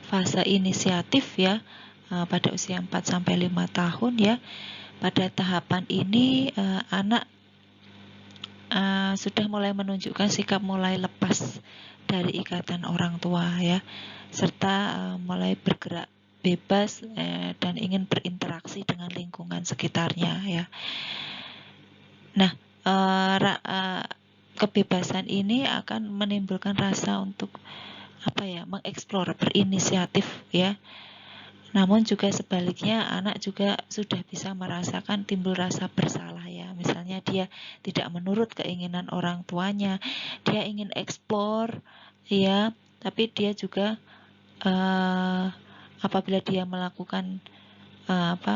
fase inisiatif, ya, pada usia 4 sampai 5 tahun, ya. Pada tahapan ini anak sudah mulai menunjukkan sikap mulai lepas dari ikatan orang tua, ya, serta mulai bergerak bebas dan ingin berinteraksi dengan lingkungan sekitarnya, ya. Nah, kebebasan ini akan menimbulkan rasa untuk mengeksplor, berinisiatif, ya. Namun juga sebaliknya anak juga sudah bisa merasakan timbul rasa bersalah, ya. Misalnya dia tidak menurut keinginan orang tuanya, dia ingin eksplor, ya, tapi dia juga apabila dia melakukan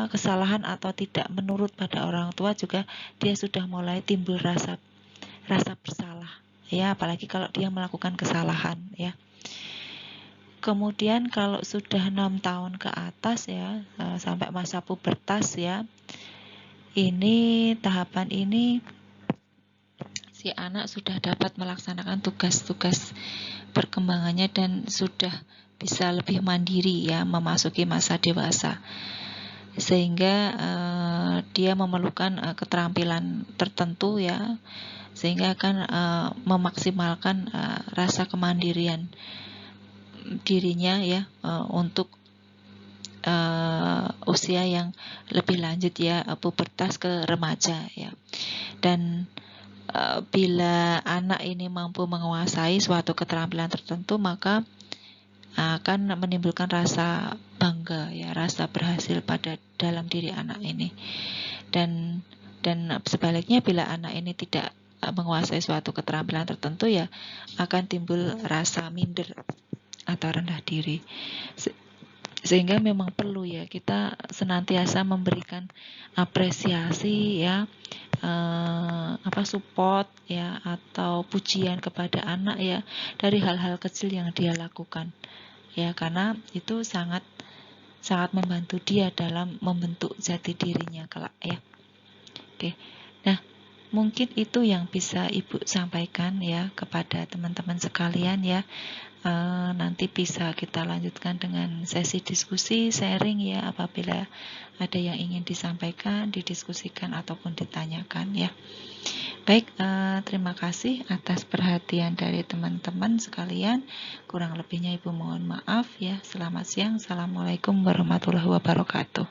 kesalahan atau tidak menurut pada orang tua, juga dia sudah mulai timbul rasa bersalah, ya, apalagi kalau dia melakukan kesalahan, ya. Kemudian kalau sudah 6 tahun ke atas, ya, sampai masa pubertas, ya, tahapan ini si anak sudah dapat melaksanakan tugas-tugas perkembangannya dan sudah bisa lebih mandiri ya, memasuki masa dewasa, sehingga dia memerlukan keterampilan tertentu ya, sehingga akan memaksimalkan rasa kemandirian dirinya ya, untuk usia yang lebih lanjut ya, pubertas ke remaja ya. Dan bila anak ini mampu menguasai suatu keterampilan tertentu, maka akan menimbulkan rasa bangga ya, rasa berhasil pada dalam diri anak ini. Dan sebaliknya, bila anak ini tidak menguasai suatu keterampilan tertentu ya, akan timbul rasa minder atau rendah diri. Sehingga memang perlu ya kita senantiasa memberikan apresiasi ya, support ya, atau pujian kepada anak ya, dari hal-hal kecil yang dia lakukan ya, karena itu sangat membantu dia dalam membentuk jati dirinya kelak ya. Oke. Nah, mungkin itu yang bisa Ibu sampaikan ya kepada teman-teman sekalian ya. Nanti bisa kita lanjutkan dengan sesi diskusi, sharing ya, apabila ada yang ingin disampaikan, didiskusikan ataupun ditanyakan ya. Baik, terima kasih atas perhatian dari teman-teman sekalian. Kurang lebihnya Ibu mohon maaf ya. Selamat siang. Assalamualaikum warahmatullahi wabarakatuh.